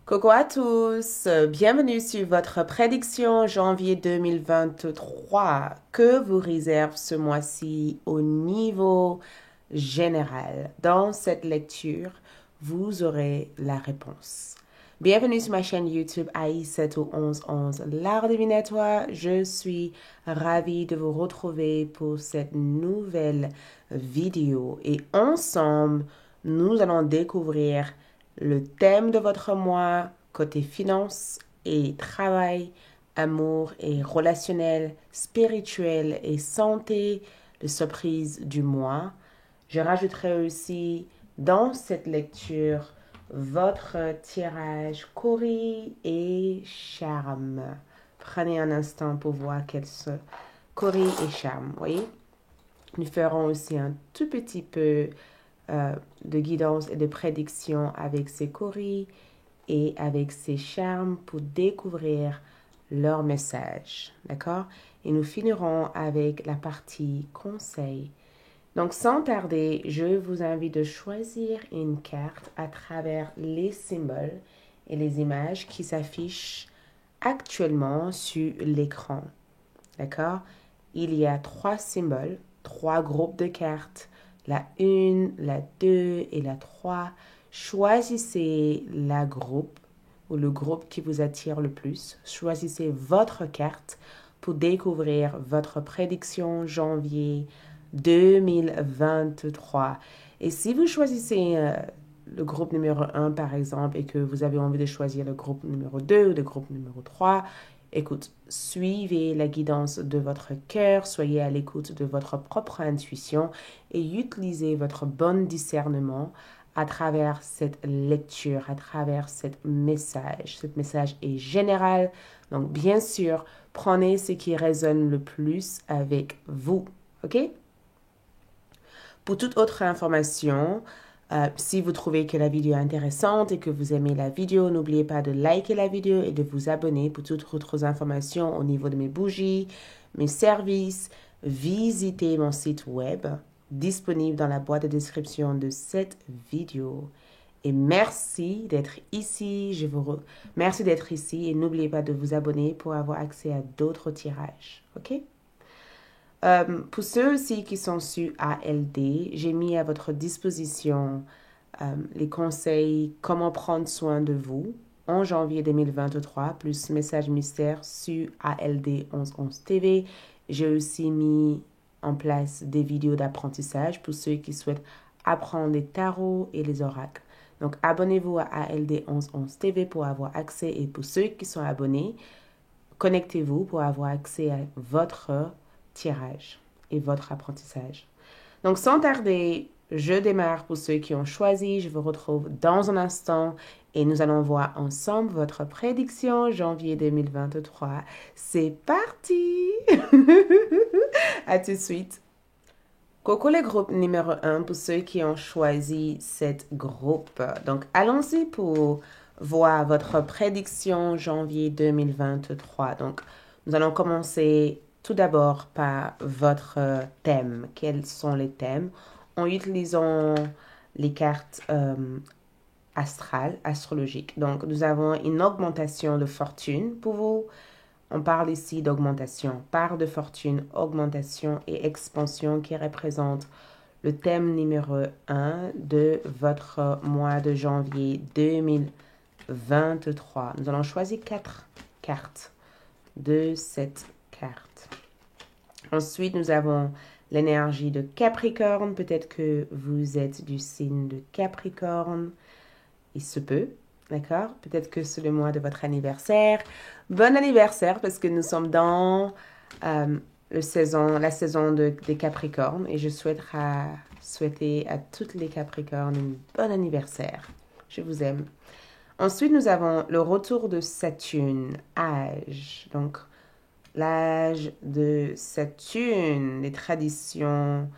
Coucou à tous, bienvenue sur votre prédiction janvier 2023. Que vous réserve ce mois-ci au niveau général? Dans cette lecture, vous aurez la réponse. Bienvenue sur ma chaîne YouTube AI7 ou 1111 l'art divinatoire. Je suis ravie de vous retrouver pour cette nouvelle vidéo et ensemble, nous allons découvrir le thème de votre mois côté finance et travail, amour et relationnel, spirituel et santé, les surprises du mois. Je rajouterai aussi dans cette lecture votre tirage Cori et charme. Prenez un instant pour voir quels sont Cori et charme. Voyez? Nous ferons aussi un tout petit peu de guidance et de prédiction avec ces coris et avec ces charmes pour découvrir leur message. D'accord? Et nous finirons avec la partie conseil. Donc, sans tarder, je vous invite de choisir une carte à travers les symboles et les images qui s'affichent actuellement sur l'écran. D'accord? Il y a 3 symboles, 3 groupes de cartes, la 1, la 2 et la 3. Choisissez la groupe ou le groupe qui vous attire le plus. Choisissez votre carte pour découvrir votre prédiction janvier 2023. Et si vous choisissez le groupe numéro 1 par exemple et que vous avez envie de choisir le groupe numéro 2 ou le groupe numéro 3, écoute, suivez la guidance de votre cœur, soyez à l'écoute de votre propre intuition et utilisez votre bon discernement à travers cette lecture, à travers ce message. Ce message est général, donc bien sûr, prenez ce qui résonne le plus avec vous, ok? Pour toute autre information, si vous trouvez que la vidéo est intéressante et que vous aimez la vidéo, n'oubliez pas de liker la vidéo et de vous abonner pour toutes autres informations au niveau de mes bougies, mes services. Visitez mon site web disponible dans la boîte de description de cette vidéo. Et merci d'être ici. Merci d'être ici et n'oubliez pas de vous abonner pour avoir accès à d'autres tirages. OK? Pour ceux aussi qui sont sur ALD, j'ai mis à votre disposition les conseils comment prendre soin de vous en janvier 2023, plus message mystère sur ALD 1111 TV. J'ai aussi mis en place des vidéos d'apprentissage pour ceux qui souhaitent apprendre les tarots et les oracles. Donc, abonnez-vous à ALD 1111 TV pour avoir accès et pour ceux qui sont abonnés, connectez-vous pour avoir accès à votre tirage et votre apprentissage. Donc, sans tarder, je démarre pour ceux qui ont choisi. Je vous retrouve dans un instant et nous allons voir ensemble votre prédiction janvier 2023. C'est parti! À tout de suite. Coucou le groupe numéro 1 pour ceux qui ont choisi cette groupe. Donc, allons-y pour voir votre prédiction janvier 2023. Donc, nous allons commencer tout d'abord par votre thème. Quels sont les thèmes? En utilisant les cartes astrales, astrologiques. Donc, nous avons une augmentation de fortune pour vous. On parle ici d'augmentation, part de fortune, augmentation et expansion qui représente le thème numéro 1 de votre mois de janvier 2023. Nous allons choisir 4 cartes de cette carte. Ensuite, nous avons l'énergie de Capricorne. Peut-être que vous êtes du signe de Capricorne. Il se peut, d'accord? Peut-être que c'est le mois de votre anniversaire. Bon anniversaire parce que nous sommes dans la saison des Capricornes et je souhaiter à toutes les Capricornes un bon anniversaire. Je vous aime. Ensuite, nous avons le retour de Saturne, âge. Donc, l'âge de Saturne, les traditions,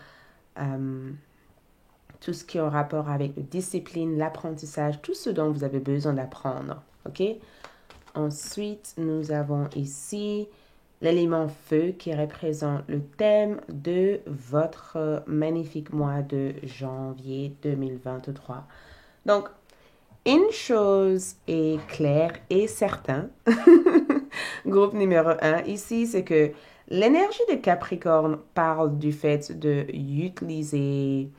tout ce qui est en rapport avec la discipline, l'apprentissage, tout ce dont vous avez besoin d'apprendre. OK? Ensuite, nous avons ici l'élément feu qui représente le thème de votre magnifique mois de janvier 2023. Donc, Une chose est claire et certaine, groupe numéro 1 ici, c'est que l'énergie de Capricorne parle du fait d'utiliser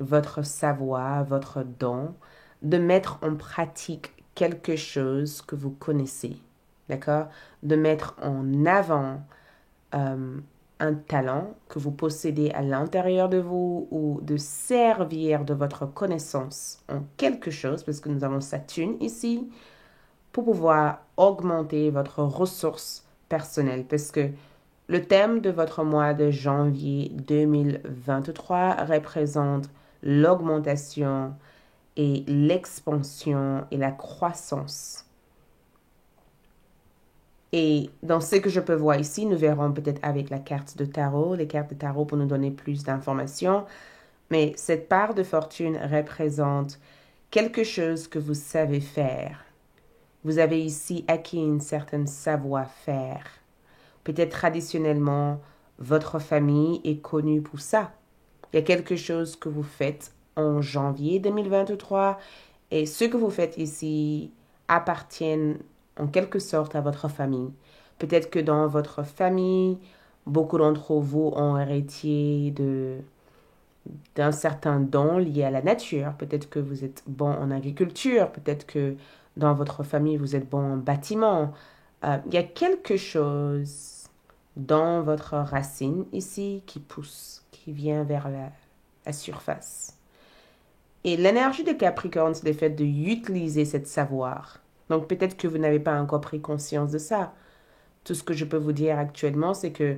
votre savoir, votre don, de mettre en pratique quelque chose que vous connaissez, d'accord? De mettre en avant un talent que vous possédez à l'intérieur de vous ou de servir de votre connaissance en quelque chose, parce que nous avons Saturne ici, pour pouvoir augmenter votre ressource personnelle. Parce que le thème de votre mois de janvier 2023 représente l'augmentation et l'expansion et la croissance. Et dans ce que je peux voir ici, nous verrons peut-être avec la carte de tarot, les cartes de tarot pour nous donner plus d'informations. Mais cette part de fortune représente quelque chose que vous savez faire. Vous avez ici acquis une certaine savoir-faire. Peut-être traditionnellement, votre famille est connue pour ça. Il y a quelque chose que vous faites en janvier 2023 et ce que vous faites ici appartient en quelque sorte à votre famille. Peut-être que dans votre famille, beaucoup d'entre vous ont hérité d'un certain don lié à la nature. Peut-être que vous êtes bon en agriculture, peut-être que dans votre famille, vous êtes bon en bâtiment. Il y a quelque chose dans votre racine ici qui pousse, qui vient vers la surface. Et l'énergie de Capricorne, c'est le fait d'utiliser cette savoir. Donc peut-être que vous n'avez pas encore pris conscience de ça. Tout ce que je peux vous dire actuellement, c'est que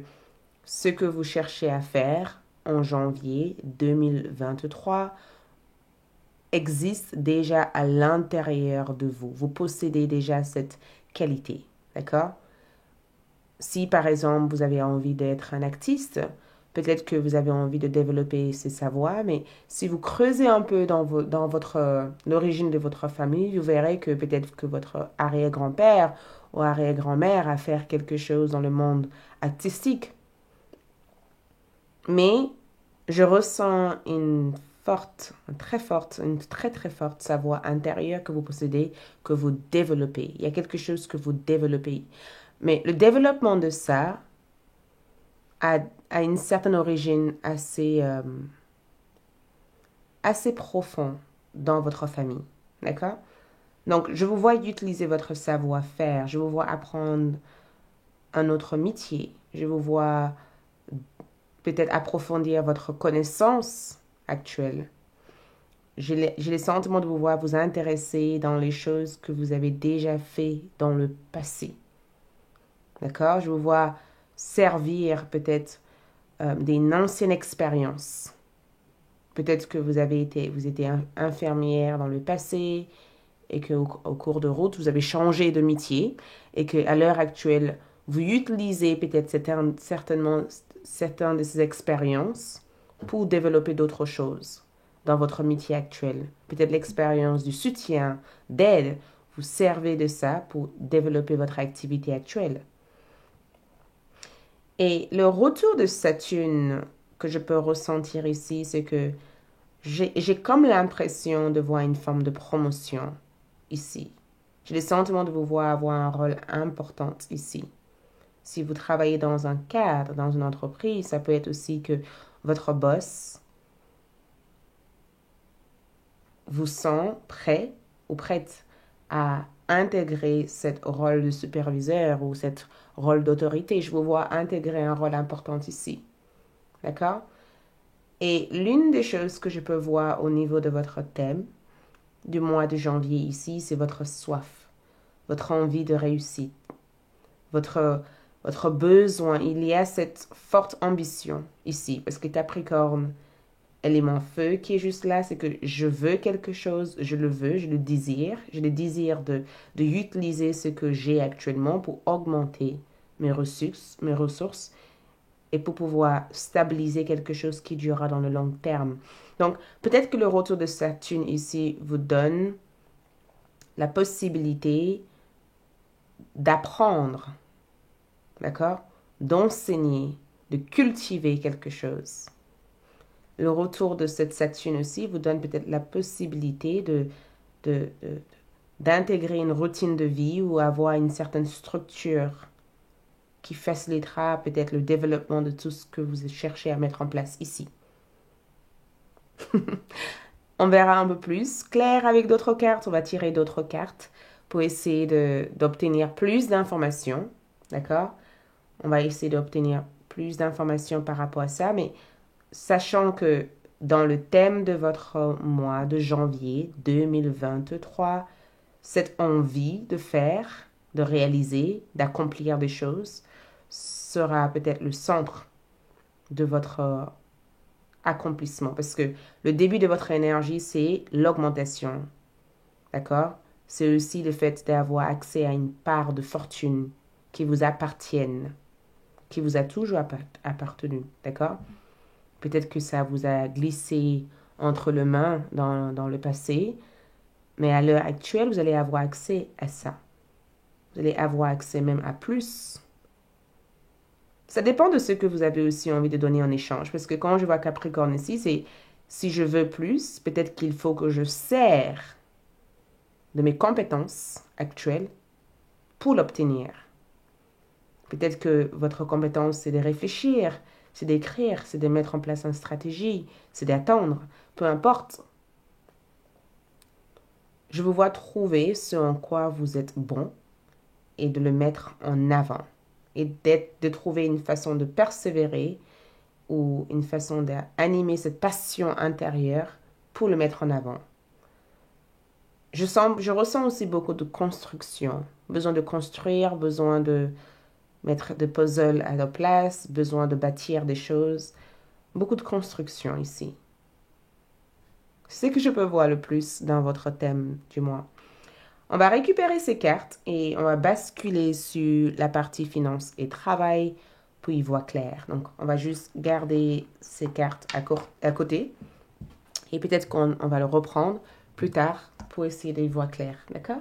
ce que vous cherchez à faire en janvier 2023 existe déjà à l'intérieur de vous. Vous possédez déjà cette qualité, d'accord? Si par exemple vous avez envie d'être un artiste, peut-être que vous avez envie de développer ces savoirs, mais si vous creusez un peu dans l'origine de votre famille, vous verrez que peut-être que votre arrière-grand-père ou arrière-grand-mère a fait quelque chose dans le monde artistique. Mais je ressens une très très forte savoir intérieure que vous possédez, que vous développez. Il y a quelque chose que vous développez. Mais le développement de ça a une certaine origine assez profonde dans votre famille. D'accord? Donc, je vous vois utiliser votre savoir-faire. Je vous vois apprendre un autre métier. Je vous vois peut-être approfondir votre connaissance actuelle. J'ai le sentiment de vous voir vous intéresser dans les choses que vous avez déjà fait dans le passé. D'accord? Je vous vois servir peut-être d'une ancienne expérience. Peut-être que vous étiez infirmière dans le passé et qu'au cours de route, vous avez changé de métier et qu'à l'heure actuelle, vous utilisez peut-être certaines de ces expériences pour développer d'autres choses dans votre métier actuel. Peut-être l'expérience du soutien, d'aide, vous servez de ça pour développer votre activité actuelle. Et le retour de Saturne que je peux ressentir ici, c'est que j'ai comme l'impression de voir une forme de promotion ici. J'ai le sentiment de vous voir avoir un rôle important ici. Si vous travaillez dans un cadre, dans une entreprise, ça peut être aussi que votre boss vous sent prêt ou prête à intégrer ce rôle de superviseur ou ce rôle d'autorité. Je vous vois intégrer un rôle important ici. D'accord? Et l'une des choses que je peux voir au niveau de votre thème du mois de janvier ici, c'est votre soif, votre envie de réussite, votre besoin. Il y a cette forte ambition ici, parce que Capricorne, élément feu qui est juste là, c'est que je veux quelque chose, je le veux, je le désire de utiliser ce que j'ai actuellement pour augmenter mes ressources et pour pouvoir stabiliser quelque chose qui durera dans le long terme. Donc, peut-être que le retour de Saturne ici vous donne la possibilité d'apprendre, d'accord? D'enseigner, de cultiver quelque chose. Le retour de cette Saturne aussi vous donne peut-être la possibilité de d'intégrer une routine de vie ou avoir une certaine structure qui facilitera peut-être le développement de tout ce que vous cherchez à mettre en place ici. On verra un peu plus clair avec d'autres cartes. On va tirer d'autres cartes pour essayer d'obtenir plus d'informations. D'accord? On va essayer d'obtenir plus d'informations par rapport à ça, mais sachant que dans le thème de votre mois de janvier 2023, cette envie de faire, de réaliser, d'accomplir des choses sera peut-être le centre de votre accomplissement. Parce que le début de votre énergie, c'est l'augmentation. D'accord? C'est aussi le fait d'avoir accès à une part de fortune qui vous appartienne, qui vous a toujours appartenu. D'accord? Peut-être que ça vous a glissé entre les mains dans le passé, mais à l'heure actuelle, vous allez avoir accès à ça. Vous allez avoir accès même à plus. Ça dépend de ce que vous avez aussi envie de donner en échange. Parce que quand je vois Capricorne ici, c'est si je veux plus, peut-être qu'il faut que je sers de mes compétences actuelles pour l'obtenir. Peut-être que votre compétence, c'est de réfléchir, c'est d'écrire, c'est de mettre en place une stratégie, c'est d'attendre, peu importe. Je vous vois trouver ce en quoi vous êtes bon et de le mettre en avant. Et de trouver une façon de persévérer ou une façon d'animer cette passion intérieure pour le mettre en avant. Je ressens aussi beaucoup de construction. Besoin de construire, besoin de mettre des puzzles à leur place, besoin de bâtir des choses. Beaucoup de construction ici. C'est ce que je peux voir le plus dans votre thème du mois. On va récupérer ces cartes et on va basculer sur la partie finance et travail pour y voir clair. Donc, on va juste garder ces cartes à côté et peut-être qu'on va le reprendre plus tard pour essayer d'y voir clair. D'accord?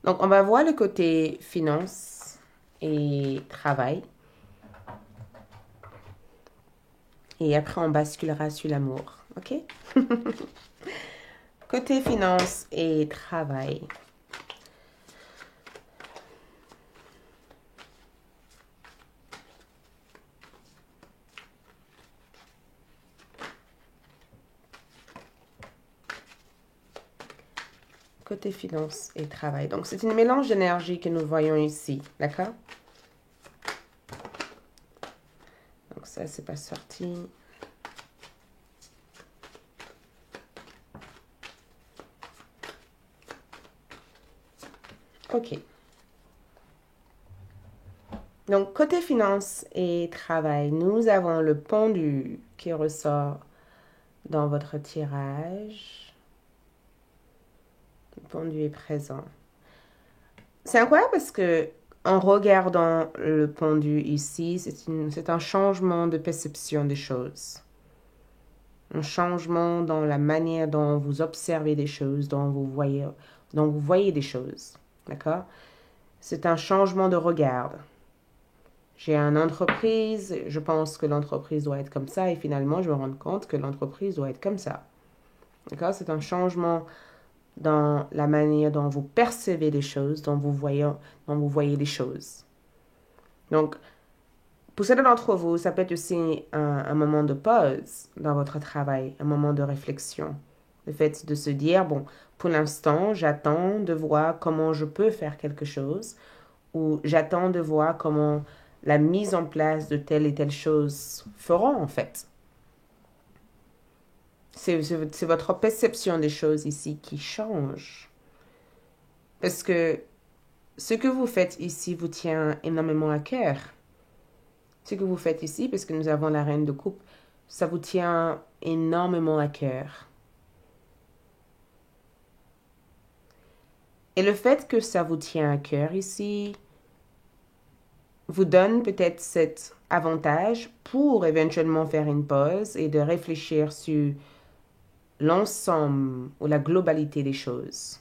Donc, on va voir le côté finance et travail. Et après, on basculera sur l'amour. OK? Côté finance et travail. Côté finance et travail. Donc, c'est un mélange d'énergie que nous voyons ici. D'accord? Donc, ça, c'est pas sorti. OK. Donc, côté finance et travail, nous avons le pendu qui ressort dans votre tirage. Le pendu est présent. C'est incroyable parce que en regardant le pendu ici, c'est un changement de perception des choses. Un changement dans la manière dont vous observez des choses, dont vous voyez des choses. D'accord? C'est un changement de regard. J'ai une entreprise, je pense que l'entreprise doit être comme ça et finalement je me rends compte que l'entreprise doit être comme ça. D'accord? C'est un changement dans la manière dont vous percevez les choses, dont vous voyez les choses. Donc, pour certains d'entre vous, ça peut être aussi un moment de pause dans votre travail, un moment de réflexion. Le fait de se dire, bon, pour l'instant, j'attends de voir comment je peux faire quelque chose ou j'attends de voir comment la mise en place de telle et telle chose feront en fait. C'est votre perception des choses ici qui change. Parce que ce que vous faites ici vous tient énormément à cœur. Ce que vous faites ici, parce que nous avons la reine de coupe, ça vous tient énormément à cœur. Et le fait que ça vous tient à cœur ici vous donne peut-être cet avantage pour éventuellement faire une pause et de réfléchir sur l'ensemble ou la globalité des choses.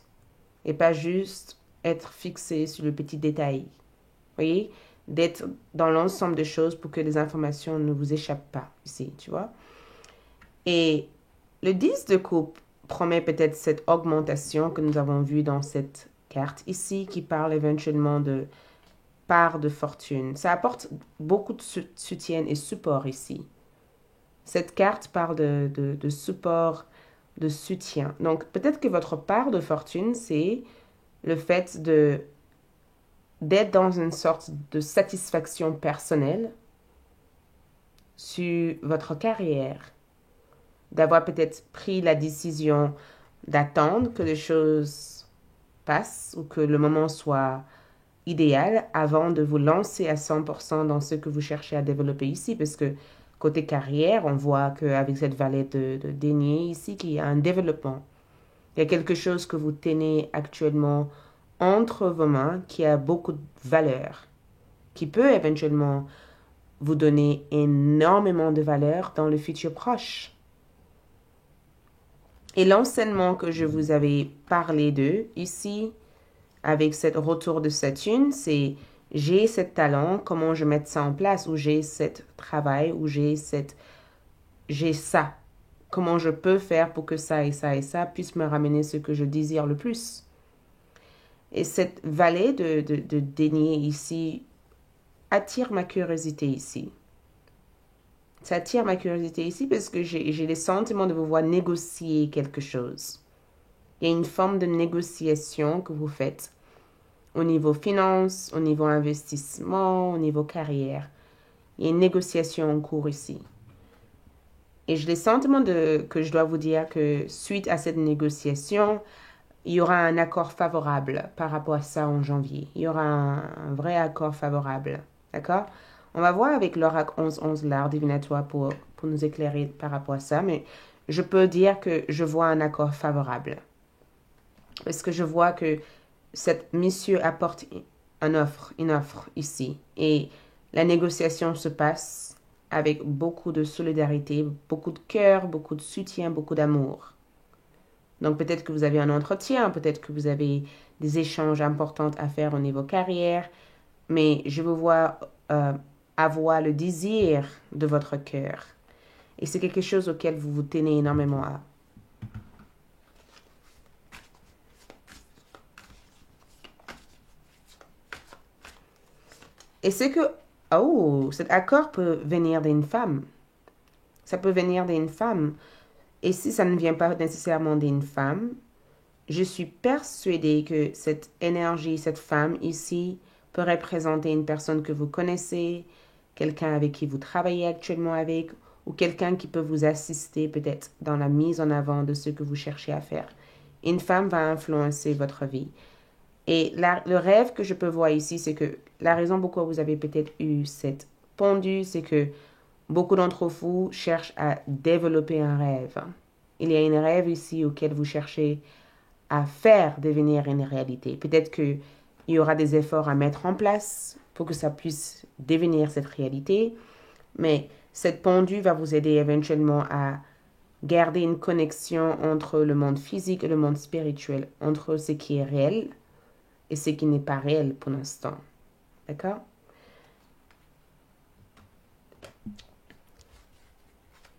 Et pas juste être fixé sur le petit détail. Vous voyez? D'être dans l'ensemble des choses pour que les informations ne vous échappent pas ici, tu vois? Et le 10 de coupe promet peut-être cette augmentation que nous avons vue dans cette carte ici qui parle éventuellement de part de fortune. Ça apporte beaucoup de soutien et support ici. Cette carte parle de support, de soutien. Donc, peut-être que votre part de fortune, c'est le fait d'être dans une sorte de satisfaction personnelle sur votre carrière, d'avoir peut-être pris la décision d'attendre que les choses passent ou que le moment soit idéal avant de vous lancer à 100% dans ce que vous cherchez à développer ici, parce que côté carrière, on voit qu'avec cette vallée de denier ici, qu'il y a un développement. Il y a quelque chose que vous tenez actuellement entre vos mains qui a beaucoup de valeur, qui peut éventuellement vous donner énormément de valeur dans le futur proche. Et l'enseignement que je vous avais parlé d'eux ici, avec ce retour de Saturne, c'est j'ai ce talent, comment je mets ça en place, ou j'ai ce travail, ou j'ai ça. Comment je peux faire pour que ça et ça et ça puisse me ramener ce que je désire le plus. Et cette vallée de denier ici attire ma curiosité ici. Ça attire ma curiosité ici parce que j'ai le sentiment de vous voir négocier quelque chose. Il y a une forme de négociation que vous faites au niveau finance, au niveau investissement, au niveau carrière. Il y a une négociation en cours ici. Et j'ai le sentiment que je dois vous dire que suite à cette négociation, il y aura un accord favorable par rapport à ça en janvier. Il y aura un vrai accord favorable. D'accord? On va voir avec l'oracle 11-11, l'art divinatoire, pour nous éclairer par rapport à ça. Mais je peux dire que je vois un accord favorable. Parce que je vois que cet monsieur apporte une offre ici. Et la négociation se passe avec beaucoup de solidarité, beaucoup de cœur, beaucoup de soutien, beaucoup d'amour. Donc peut-être que vous avez un entretien, peut-être que vous avez des échanges importants à faire au niveau carrière, mais je vous vois avoir le désir de votre cœur. Et c'est quelque chose auquel vous vous tenez énormément à. Et c'est que, cet accord peut venir d'une femme. Ça peut venir d'une femme. Et si ça ne vient pas nécessairement d'une femme, je suis persuadée que cette énergie, cette femme ici, peut représenter une personne que vous connaissez, quelqu'un avec qui vous travaillez actuellement avec, ou quelqu'un qui peut vous assister peut-être dans la mise en avant de ce que vous cherchez à faire. Une femme va influencer votre vie. Et le rêve que je peux voir ici, c'est que la raison pourquoi vous avez peut-être eu cette pendue, c'est que beaucoup d'entre vous cherchent à développer un rêve. Il y a un rêve ici auquel vous cherchez à faire devenir une réalité. Peut-être qu'il y aura des efforts à mettre en place pour que ça puisse devenir cette réalité, mais cette pendule va vous aider éventuellement à garder une connexion entre le monde physique et le monde spirituel, entre ce qui est réel et ce qui n'est pas réel pour l'instant. D'accord?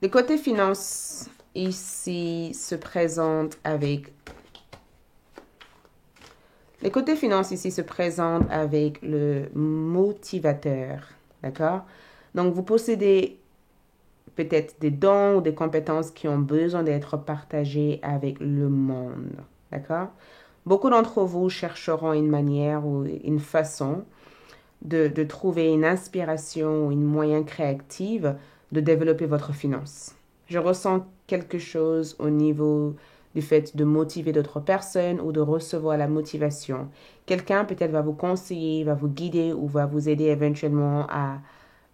Le côté finance ici se présente avec... Le côté finance ici se présente avec le motivateur. D'accord? Donc, vous possédez peut-être des dons ou des compétences qui ont besoin d'être partagées avec le monde. D'accord? Beaucoup d'entre vous chercheront une manière ou une façon de trouver une inspiration ou une moyen créative de développer votre finance. Je ressens quelque chose au niveau du fait de motiver d'autres personnes ou de recevoir la motivation. Quelqu'un peut-être va vous conseiller, va vous guider ou va vous aider éventuellement à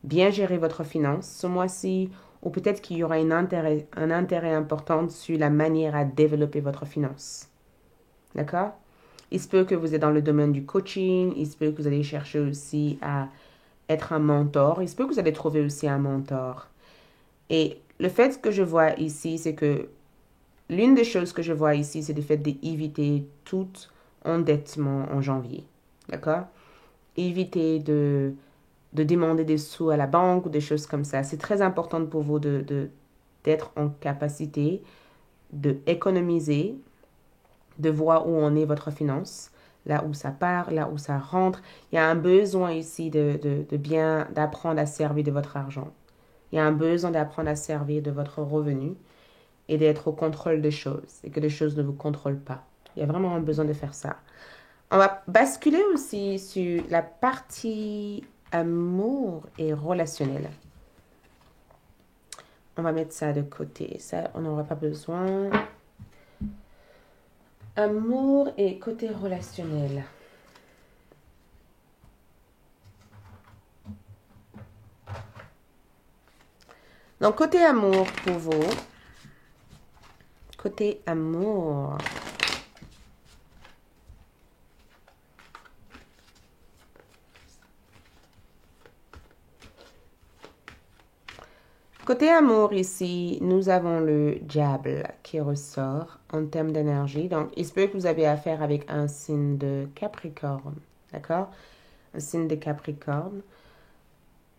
bien gérer votre finance ce mois-ci, ou peut-être qu'il y aura un intérêt important sur la manière à développer votre finance. D'accord? Il se peut que vous êtes dans le domaine du coaching, il se peut que vous allez chercher aussi à être un mentor, il se peut que vous allez trouver aussi un mentor. Et le fait que je vois ici, c'est que l'une des choses que je vois ici, c'est le fait d'éviter tout endettement en janvier. D'accord? Éviter de demander des sous à la banque ou des choses comme ça. C'est très important pour vous d'être en capacité d'économiser, de voir où en est votre finance, là où ça part, là où ça rentre. Il y a un besoin ici de bien, d'apprendre à servir de votre argent. Il y a un besoin d'apprendre à servir de votre revenu et d'être au contrôle des choses et que les choses ne vous contrôlent pas. Il y a vraiment un besoin de faire ça. On va basculer aussi sur la partie amour et relationnel. On va mettre ça de côté. Ça, on n'aura pas besoin. Amour et côté relationnel. Donc, côté amour pour vous. Côté amour. Côté amour ici, nous avons le diable qui ressort en termes d'énergie. Donc, il se peut que vous avez affaire avec un signe de Capricorne. D'accord? Un signe de Capricorne.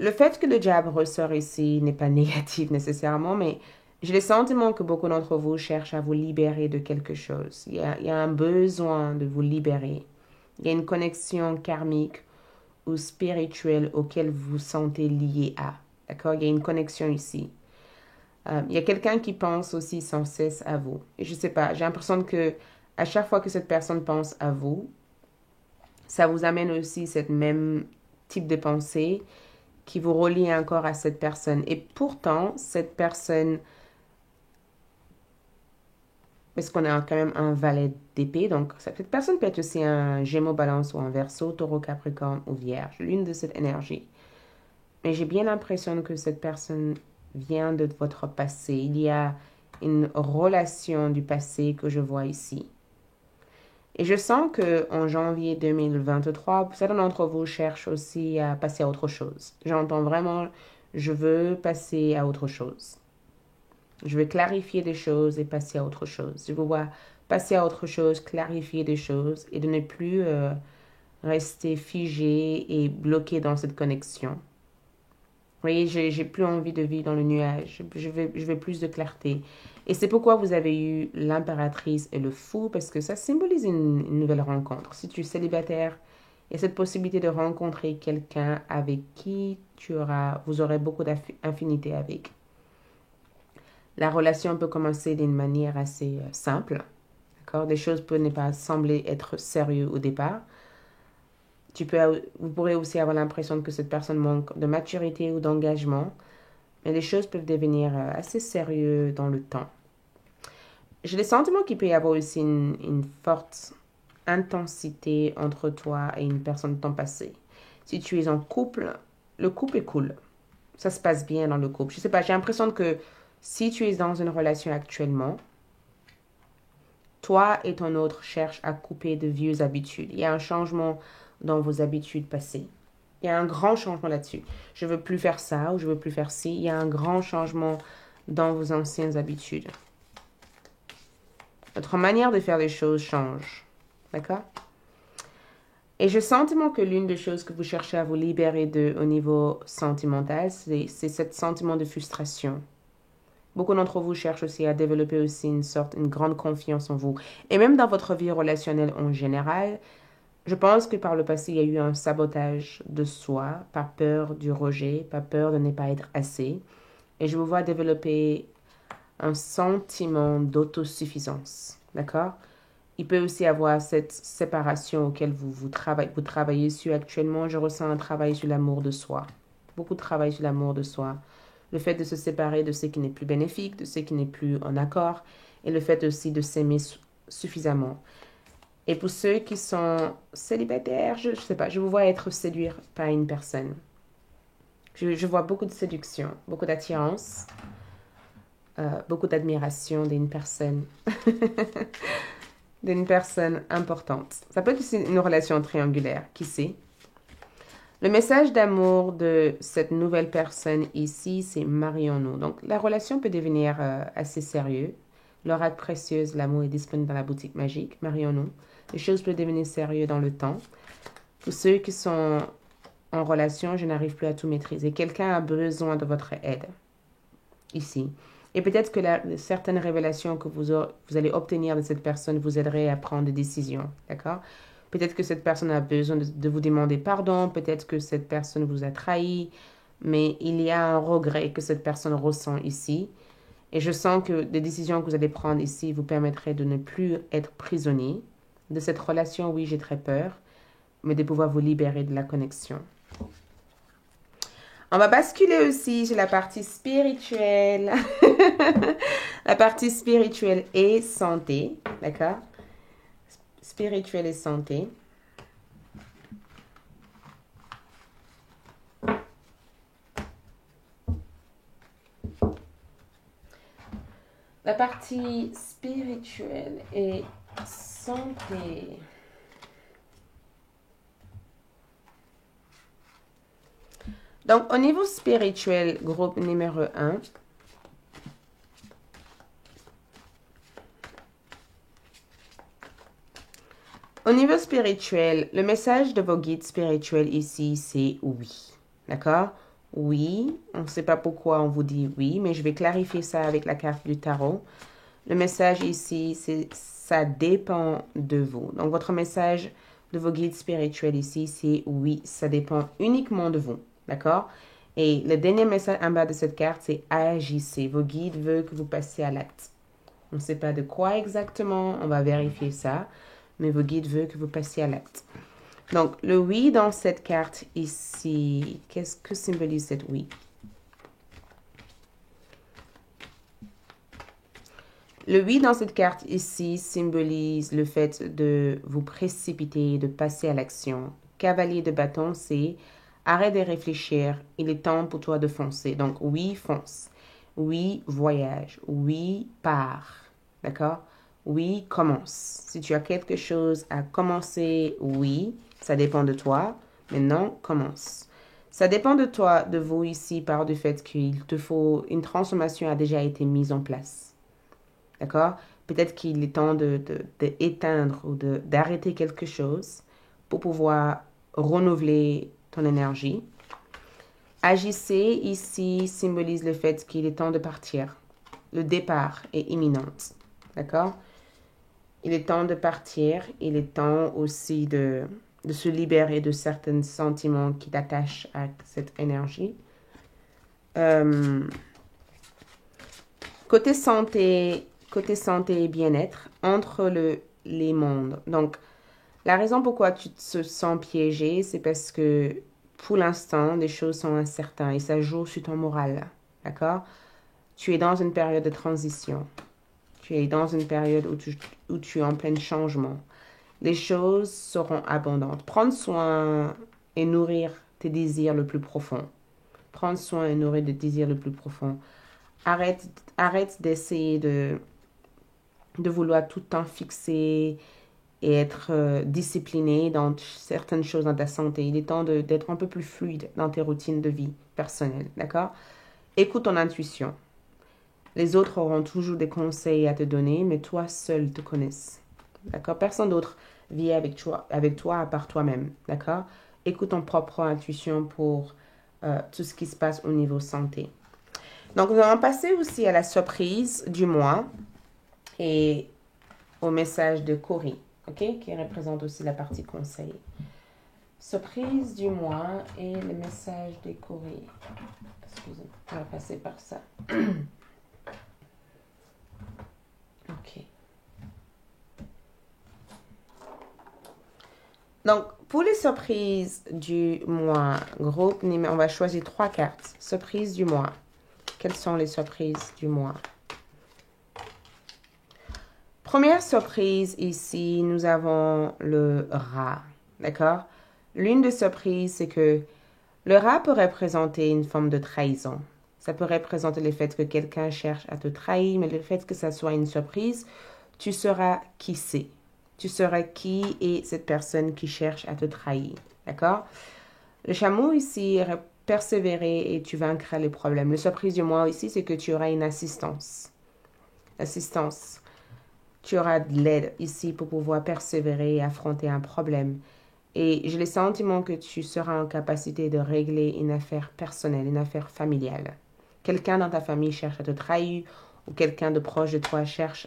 Le fait que le diable ressort ici n'est pas négatif nécessairement, mais j'ai le sentiment que beaucoup d'entre vous cherchent à vous libérer de quelque chose. Il y a un besoin de vous libérer. Il y a une connexion karmique ou spirituelle auquel vous vous sentez lié à. D'accord? Il y a une connexion ici. Il y a quelqu'un qui pense aussi sans cesse à vous. Et je ne sais pas, j'ai l'impression que à chaque fois que cette personne pense à vous, ça vous amène aussi cette même type de pensée qui vous relie encore à cette personne. Et pourtant, cette personne, parce qu'on a quand même un valet d'épée, donc cette personne peut être aussi un Gémeaux, Balance ou un Verseau, Taureau, Capricorne ou Vierge, l'une de cette énergie. Mais j'ai bien l'impression que cette personne vient de votre passé. Il y a une relation du passé que je vois ici. Et je sens que en janvier 2023, certains d'entre vous cherchent aussi à passer à autre chose. J'entends vraiment, je veux passer à autre chose. Je veux clarifier des choses et passer à autre chose. Je veux voir passer à autre chose, clarifier des choses et de ne plus rester figé et bloqué dans cette connexion. Vous voyez, j'ai plus envie de vivre dans le nuage. Je veux plus de clarté. Et c'est pourquoi vous avez eu l'impératrice et le fou, parce que ça symbolise une nouvelle rencontre. Si tu es célibataire, il y a cette possibilité de rencontrer quelqu'un avec qui vous aurez beaucoup d'affinité avec. La relation peut commencer d'une manière assez simple. D'accord? Des choses peuvent ne pas sembler être sérieuses au départ. Vous pourrez aussi avoir l'impression que cette personne manque de maturité ou d'engagement, mais les choses peuvent devenir assez sérieuses dans le temps. J'ai le sentiment qu'il peut y avoir aussi une forte intensité entre toi et une personne de ton passé. Si tu es en couple, le couple est cool. Ça se passe bien dans le couple. Je sais pas, j'ai l'impression que si tu es dans une relation actuellement, toi et ton autre cherchent à couper de vieux habitudes. Il y a un changement dans vos habitudes passées. Il y a un grand changement là-dessus. Je veux plus faire ça ou je veux plus faire ci. Il y a un grand changement dans vos anciennes habitudes. Votre manière de faire les choses change. D'accord? Et j'ai le sentiment que l'une des choses que vous cherchez à vous libérer de au niveau sentimental, c'est ce sentiment de frustration. Beaucoup d'entre vous cherchent aussi à développer aussi une grande confiance en vous. Et même dans votre vie relationnelle en général, je pense que par le passé, il y a eu un sabotage de soi, par peur du rejet, par peur de ne pas être assez. Et je vous vois développer un sentiment d'autosuffisance. D'accord? Il peut aussi avoir cette séparation auquel vous travaillez sur actuellement. Je ressens un travail sur l'amour de soi. Beaucoup de travail sur l'amour de soi. Le fait de se séparer de ce qui n'est plus bénéfique, de ce qui n'est plus en accord. Et le fait aussi de s'aimer suffisamment. Et pour ceux qui sont célibataires, je ne sais pas, je vous vois être séduit par une personne. Je vois beaucoup de séduction, beaucoup d'attirance, beaucoup d'admiration d'une personne. D'une personne importante. Ça peut être une relation triangulaire, qui sait. Le message d'amour de cette nouvelle personne ici, c'est marions-nous. Donc, la relation peut devenir assez sérieuse. L'oracle précieuse, l'amour est disponible dans la boutique magique. Marions-nous. Les choses peuvent devenir sérieuses dans le temps. Pour ceux qui sont en relation, je n'arrive plus à tout maîtriser. Quelqu'un a besoin de votre aide. Ici. Et peut-être que certaines révélations que vous allez obtenir de cette personne vous aideraient à prendre des décisions. D'accord? Peut-être que cette personne a besoin de vous demander pardon. Peut-être que cette personne vous a trahi. Mais il y a un regret que cette personne ressent ici. Et je sens que les décisions que vous allez prendre ici vous permettraient de ne plus être prisonnier de cette relation. Oui, j'ai très peur, mais de pouvoir vous libérer de la connexion. On va basculer aussi sur la partie spirituelle. La partie spirituelle et santé, d'accord? Spirituelle et santé. La partie spirituelle et santé. Donc, au niveau spirituel, groupe numéro 1, au niveau spirituel, le message de vos guides spirituels ici, c'est oui. D'accord? Oui, on ne sait pas pourquoi on vous dit oui, mais je vais clarifier ça avec la carte du tarot. Le message ici, c'est ça dépend de vous. Donc, votre message de vos guides spirituels ici, c'est oui, ça dépend uniquement de vous. D'accord? Et le dernier message en bas de cette carte, c'est agissez. Vos guides veulent que vous passiez à l'acte. On ne sait pas de quoi exactement, on va vérifier ça, mais vos guides veulent que vous passiez à l'acte. Donc, le oui dans cette carte ici, qu'est-ce que symbolise cette oui? Le oui dans cette carte ici symbolise le fait de vous précipiter, de passer à l'action. Cavalier de bâton, c'est arrête de réfléchir, il est temps pour toi de foncer. Donc oui, fonce. Oui, voyage. Oui, pars. D'accord? Oui, commence. Si tu as quelque chose à commencer, oui, ça dépend de toi. Maintenant, commence. Ça dépend de toi, de vous ici, par du fait qu'il te faut, une transformation a déjà été mise en place. D'accord? Peut-être qu'il est temps d'éteindre ou d'arrêter quelque chose pour pouvoir renouveler ton énergie. Agissez ici symbolise le fait qu'il est temps de partir. Le départ est imminent. D'accord? Il est temps de partir. Il est temps aussi de se libérer de certains sentiments qui t'attachent à cette énergie. Côté santé et bien-être, entre les mondes. Donc, la raison pourquoi tu te sens piégé, c'est parce que pour l'instant, les choses sont incertaines et ça joue sur ton moral. D'accord? Tu es dans une période de transition. Tu es dans une période où tu es en plein changement. Les choses seront abondantes. Prendre soin et nourrir tes désirs le plus profond. Prendre soin et nourrir tes désirs le plus profond. Arrête d'essayer de vouloir tout le temps fixer et être discipliné dans certaines choses dans ta santé. Il est temps d'être un peu plus fluide dans tes routines de vie personnelles, d'accord? Écoute ton intuition. Les autres auront toujours des conseils à te donner, mais toi seul te connaisses, d'accord? Personne d'autre vit avec toi à part toi-même, d'accord? Écoute ton propre intuition pour tout ce qui se passe au niveau santé. Donc, nous allons passer aussi à la surprise du mois et au message de Corey, ok, qui représente aussi la partie conseil. Surprise du mois et le message de Corey. Excusez, on va passer par ça. Ok. Donc, pour les surprises du mois, groupe numéro, on va choisir 3 cartes. Surprise du mois. Quelles sont les surprises du mois? Première surprise ici, nous avons le rat, d'accord? L'une des surprises, c'est que le rat peut représenter une forme de trahison. Ça peut représenter le fait que quelqu'un cherche à te trahir, mais le fait que ça soit une surprise, tu sauras qui c'est. Tu sauras qui est cette personne qui cherche à te trahir, d'accord? Le chameau ici persévérer et tu vaincras les problèmes. La surprise du mois ici, c'est que tu auras une assistance. Assistance. Tu auras de l'aide ici pour pouvoir persévérer et affronter un problème. Et j'ai le sentiment que tu seras en capacité de régler une affaire personnelle, une affaire familiale. Quelqu'un dans ta famille cherche à te trahir ou quelqu'un de proche de toi cherche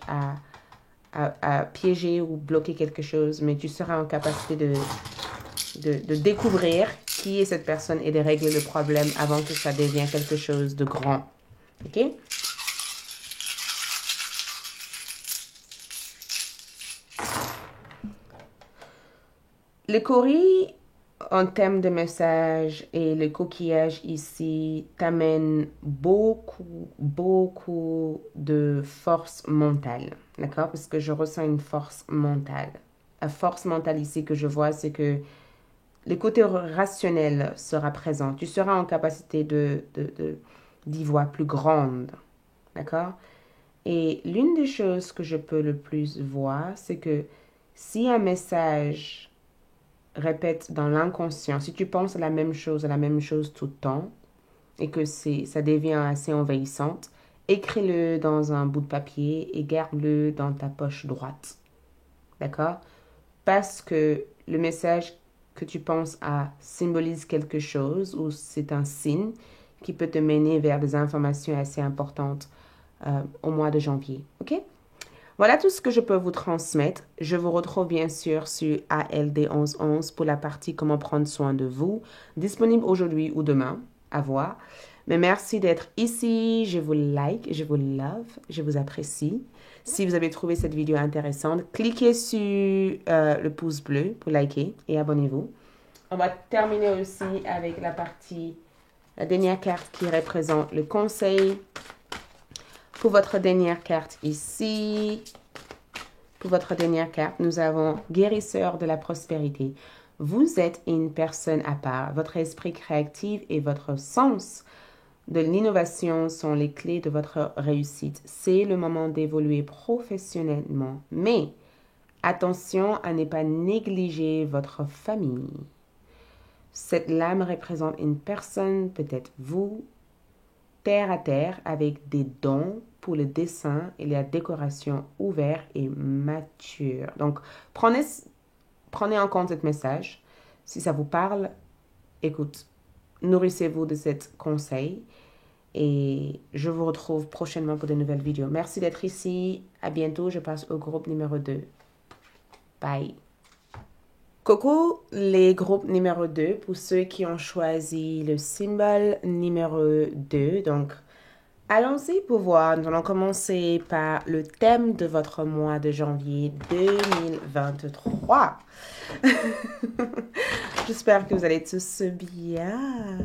à piéger ou bloquer quelque chose, mais tu seras en capacité de découvrir qui est cette personne et de régler le problème avant que ça devienne quelque chose de grand. OK? Le courrier en termes de message et le coquillage ici t'amène beaucoup de force mentale. D'accord? Parce que je ressens une force mentale. La force mentale ici que je vois, c'est que le côté rationnel sera présent. Tu seras en capacité d'y voir plus grande. D'accord? Et l'une des choses que je peux le plus voir, c'est que si un message répète dans l'inconscient, si tu penses à la même chose tout le temps, et que ça devient assez envahissante, écris-le dans un bout de papier et garde-le dans ta poche droite. D'accord? Parce que le message que tu penses à symbolise quelque chose ou c'est un signe qui peut te mener vers des informations assez importantes au mois de janvier. OK? Voilà tout ce que je peux vous transmettre. Je vous retrouve bien sûr sur ALD 1111 pour la partie comment prendre soin de vous, disponible aujourd'hui ou demain, à voir. Mais merci d'être ici. Je vous like, je vous love, je vous apprécie. Si vous avez trouvé cette vidéo intéressante, cliquez sur le pouce bleu pour liker et abonnez-vous. On va terminer aussi avec la dernière carte qui représente le conseil. Pour votre dernière carte ici, pour votre dernière carte, nous avons guérisseur de la prospérité. Vous êtes une personne à part. Votre esprit créatif et votre sens de l'innovation sont les clés de votre réussite. C'est le moment d'évoluer professionnellement. Mais attention à ne pas négliger votre famille. Cette lame représente une personne, peut-être vous, terre à terre, avec des dons pour le dessin et la décoration ouvert et mature. Donc, prenez en compte ce message. Si ça vous parle, écoute, nourrissez-vous de cet conseil. Et je vous retrouve prochainement pour de nouvelles vidéos. Merci d'être ici. À bientôt. Je passe au groupe numéro 2. Bye. Coucou les groupes numéro 2 pour ceux qui ont choisi le symbole numéro 2. Donc, allons-y pour voir. Nous allons commencer par le thème de votre mois de janvier 2023. J'espère que vous allez tous bien.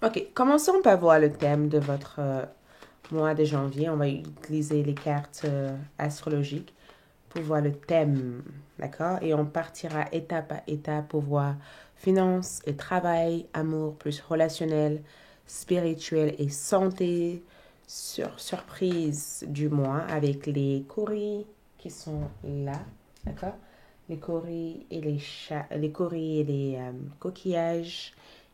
Ok, commençons par voir le thème de votre mois de janvier. On va utiliser les cartes astrologiques pour voir le thème, d'accord? Et on partira étape à étape pour voir finances et travail, amour plus relationnel, spirituel et santé, surprise du mois avec les courriers qui sont là, d'accord? Les courriers et les coquillages.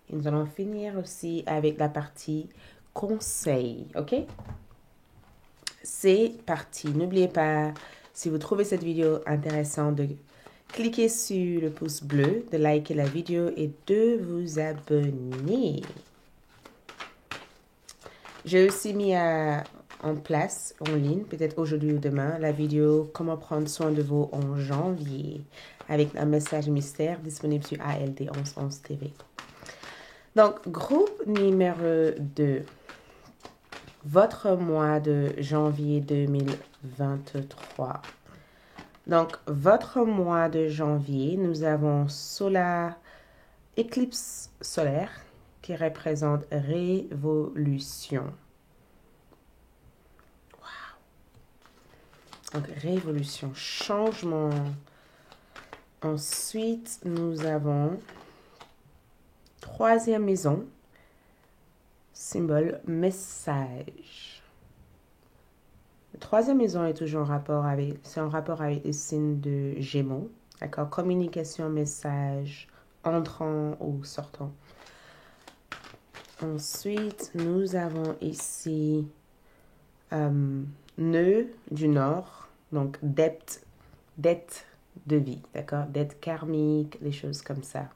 Et nous allons finir aussi avec la partie conseil, ok? C'est parti. N'oubliez pas, si vous trouvez cette vidéo intéressante, de cliquer sur le pouce bleu, de liker la vidéo et de vous abonner. J'ai aussi mis en place, en ligne, peut-être aujourd'hui ou demain, la vidéo Comment prendre soin de vous en janvier, avec un message mystère disponible sur ALD 1111 TV. Donc, groupe numéro 2. Votre mois de janvier 2023. Donc, votre mois de janvier, nous avons éclipse solaire qui représente révolution. Wow. Donc, révolution, changement. Ensuite, nous avons troisième maison, symbole message. La troisième maison est toujours en rapport avec les signes de Gémeaux, d'accord? Communication, message, entrant ou sortant. Ensuite, nous avons ici nœud du Nord, donc dette de vie, d'accord? Dette karmique, des choses comme ça.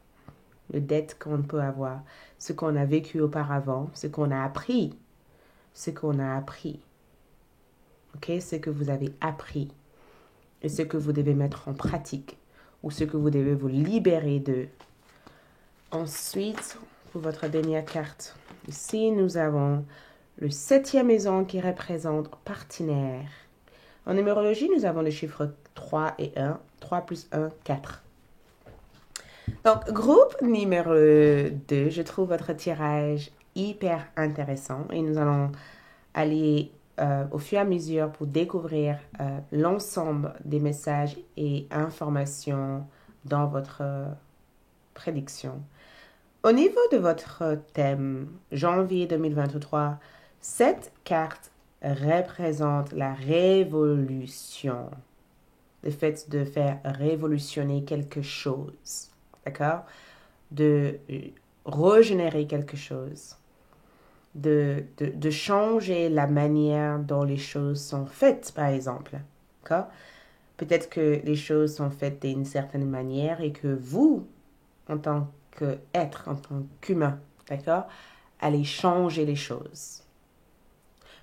Le dette qu'on peut avoir, ce qu'on a vécu auparavant, ce qu'on a appris. ok? Ce que vous avez appris et ce que vous devez mettre en pratique ou ce que vous devez vous libérer de. Ensuite, pour votre dernière carte, ici, nous avons le 7e maison qui représente partenaire. En numérologie, nous avons les chiffres 3 et 1. 3 plus 1, 4. Donc, groupe numéro 2, je trouve votre tirage hyper intéressant et nous allons aller au fur et à mesure pour découvrir l'ensemble des messages et informations dans votre prédiction. Au niveau de votre thème, janvier 2023, cette carte représente la révolution. Le fait de faire révolutionner quelque chose. D'accord? De régénérer quelque chose. De changer la manière dont les choses sont faites, par exemple. D'accord? Peut-être que les choses sont faites d'une certaine manière et que vous, en tant qu'être, en tant qu'humain, d'accord, allez changer les choses.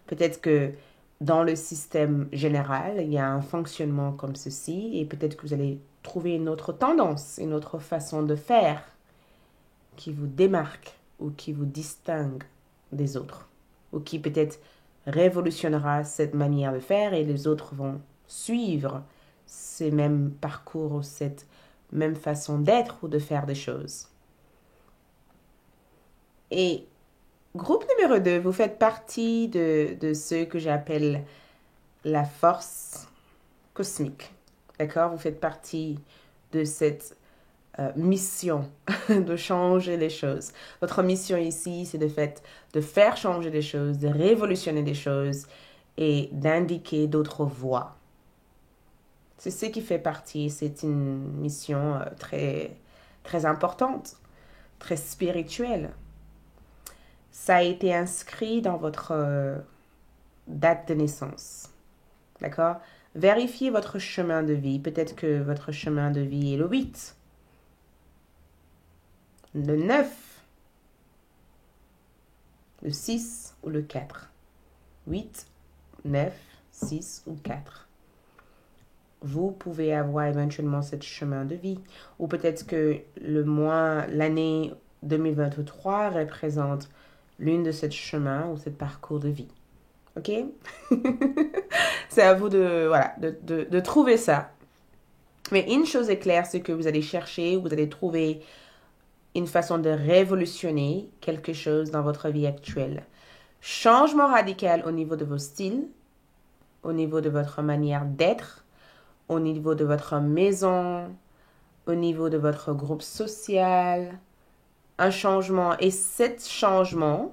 Peut-être que dans le système général, il y a un fonctionnement comme ceci et peut-être que vous allez trouver une autre tendance, une autre façon de faire qui vous démarque ou qui vous distingue des autres ou qui peut-être révolutionnera cette manière de faire et les autres vont suivre ces mêmes parcours ou cette même façon d'être ou de faire des choses. Et groupe numéro 2, vous faites partie de ceux que j'appelle la force cosmique. D'accord? Vous faites partie de cette mission de changer les choses. Votre mission ici, c'est de faire changer des choses, de révolutionner des choses et d'indiquer d'autres voies. C'est ce qui fait partie. C'est une mission très, très importante, très spirituelle. Ça a été inscrit dans votre date de naissance. D'accord? Vérifiez votre chemin de vie. Peut-être que votre chemin de vie est le 8, le 9, le 6 ou le 4. 8, 9, 6 ou 4. Vous pouvez avoir éventuellement ce chemin de vie. Ou peut-être que l'année 2023 représente l'une de ces chemins ou ce parcours de vie. Ok? C'est à vous de trouver ça. Mais une chose est claire, c'est que vous allez chercher, vous allez trouver une façon de révolutionner quelque chose dans votre vie actuelle. Changement radical au niveau de vos styles, au niveau de votre manière d'être, au niveau de votre maison, au niveau de votre groupe social. Un changement. Et cet changement,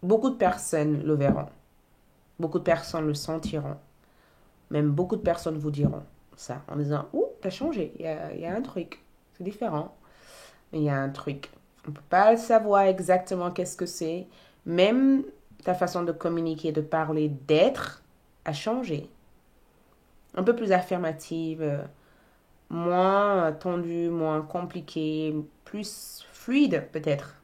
beaucoup de personnes le verront. Beaucoup de personnes le sentiront. Même beaucoup de personnes vous diront ça en disant « Ouh, t'as changé, il y a un truc, c'est différent. » Il y a un truc. On ne peut pas savoir exactement qu'est-ce que c'est. Même ta façon de communiquer, de parler, d'être a changé. Un peu plus affirmative, moins tendue, moins compliquée, plus fluide peut-être.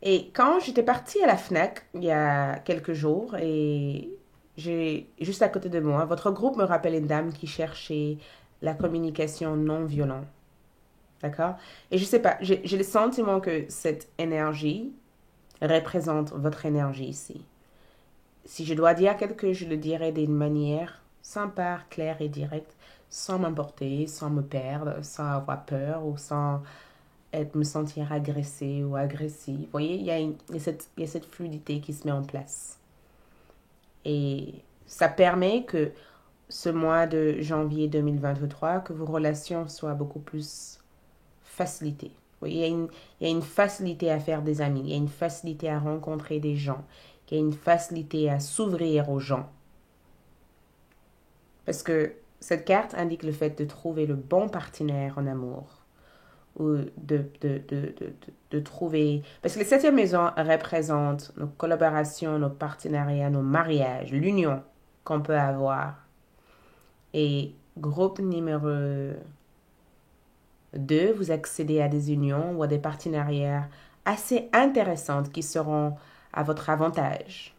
Et quand j'étais partie à la FNAC il y a quelques jours et j'ai juste à côté de moi, votre groupe me rappelle une dame qui cherchait la communication non violente. D'accord? Et je sais pas, j'ai le sentiment que cette énergie représente votre énergie ici. Si je dois dire quelque chose, je le dirais d'une manière sympa, claire et directe, sans m'emporter, sans me perdre, sans avoir peur ou sans me sentir agressée ou agressive. Vous voyez, il y a cette fluidité qui se met en place. Et ça permet que ce mois de janvier 2023, que vos relations soient beaucoup plus facilitées. Vous voyez, il y a une facilité à faire des amis, il y a une facilité à rencontrer des gens, il y a une facilité à s'ouvrir aux gens. Parce que cette carte indique le fait de trouver le bon partenaire en amour. Ou de trouver... Parce que les 7e maison représente nos collaborations, nos partenariats, nos mariages, l'union qu'on peut avoir. Et groupe numéro 2, vous accédez à des unions ou à des partenariats assez intéressantes qui seront à votre avantage.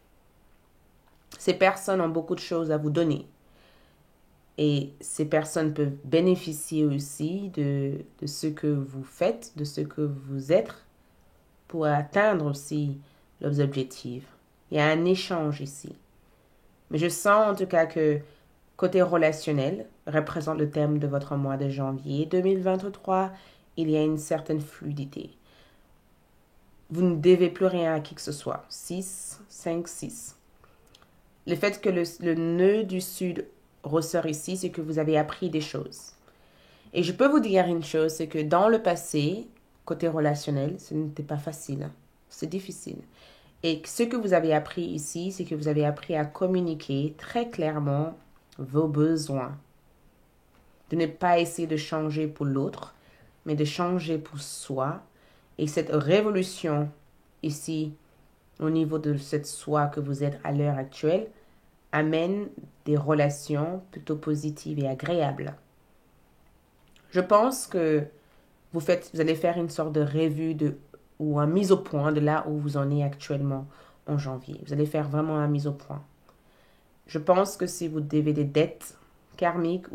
Ces personnes ont beaucoup de choses à vous donner. Et ces personnes peuvent bénéficier aussi de ce que vous faites, de ce que vous êtes, pour atteindre aussi leurs objectifs. Il y a un échange ici. Mais je sens en tout cas que côté relationnel représente le thème de votre mois de janvier 2023. Il y a une certaine fluidité. Vous ne devez plus rien à qui que ce soit. 6, 5, 6. Le fait que le nœud du sud ressort ici, c'est que vous avez appris des choses. Et je peux vous dire une chose, c'est que dans le passé, côté relationnel, ce n'était pas facile. C'est difficile. Et ce que vous avez appris ici, c'est que vous avez appris à communiquer très clairement vos besoins. De ne pas essayer de changer pour l'autre, mais de changer pour soi. Et cette révolution ici, au niveau de cette soi que vous êtes à l'heure actuelle, amène des relations plutôt positives et agréables. Je pense que vous allez faire une sorte de revue ou une mise au point de là où vous en êtes actuellement en janvier. Vous allez faire vraiment une mise au point. Je pense que si vous devez des dettes karmiques,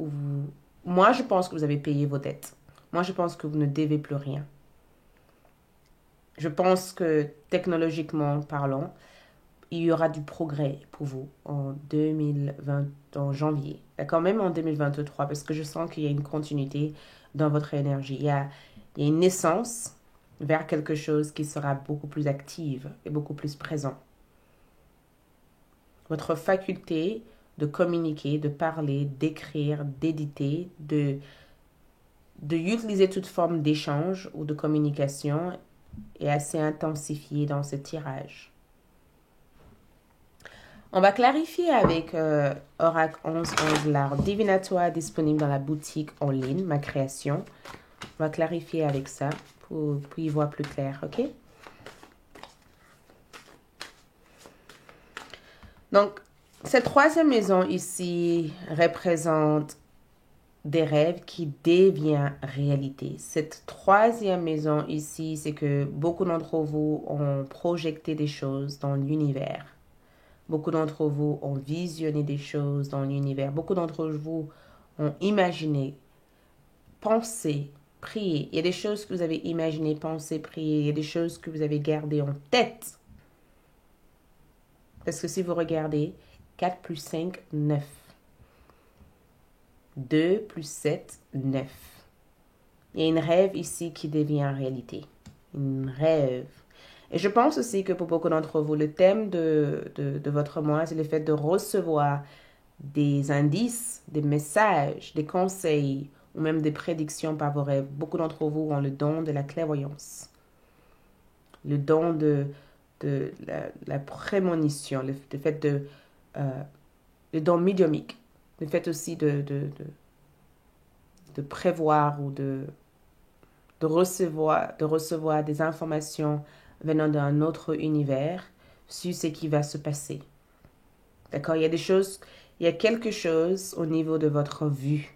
moi je pense que vous avez payé vos dettes. Moi je pense que vous ne devez plus rien. Je pense que technologiquement parlant, il y aura du progrès pour vous en janvier. D'accord, même en 2023, parce que je sens qu'il y a une continuité dans votre énergie. Il y a une naissance vers quelque chose qui sera beaucoup plus active et beaucoup plus présent. Votre faculté de communiquer, de parler, d'écrire, d'éditer, de utiliser toute forme d'échange ou de communication est assez intensifiée dans ce tirage. On va clarifier avec Oracle 1111 l'art divinatoire disponible dans la boutique en ligne, ma création. On va clarifier avec ça pour y voir plus clair, ok? Donc, cette troisième maison ici représente des rêves qui deviennent réalité. Cette troisième maison ici, c'est que beaucoup d'entre vous ont projeté des choses dans l'univers. Beaucoup d'entre vous ont visionné des choses dans l'univers. Beaucoup d'entre vous ont imaginé, pensé, prié. Il y a des choses que vous avez imaginées, pensées, priées. Il y a des choses que vous avez gardées en tête. Parce que si vous regardez, 4 plus 5, 9. 2 plus 7, 9. Il y a une rêve ici qui devient réalité. Une rêve. Et je pense aussi que pour beaucoup d'entre vous, le thème de votre mois, c'est le fait de recevoir des indices, des messages, des conseils ou même des prédictions par vos rêves. Beaucoup d'entre vous ont le don de la clairvoyance, le don de la prémonition, le fait le don médiumique, le fait aussi de prévoir ou de recevoir des informations venant d'un autre univers sur ce qui va se passer. D'accord? Il y a quelque chose au niveau de votre vue,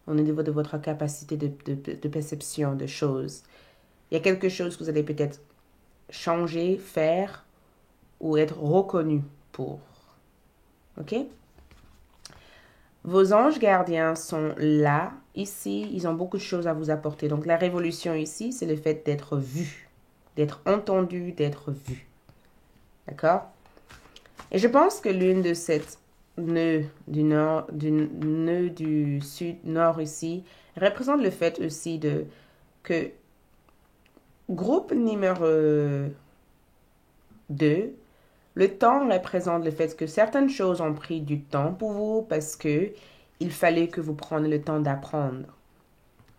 au niveau de votre capacité de perception de choses. Il y a quelque chose que vous allez peut-être changer, faire ou être reconnu pour. OK? Vos anges gardiens sont là, ici, ils ont beaucoup de choses à vous apporter. Donc la révolution ici, c'est le fait d'être vu, d'être entendu, d'être vu. D'accord? Et je pense que l'une de cette nœud du sud-nord ici représente le fait aussi que groupe numéro 2, le temps représente le fait que certaines choses ont pris du temps pour vous parce que il fallait que vous preniez le temps d'apprendre.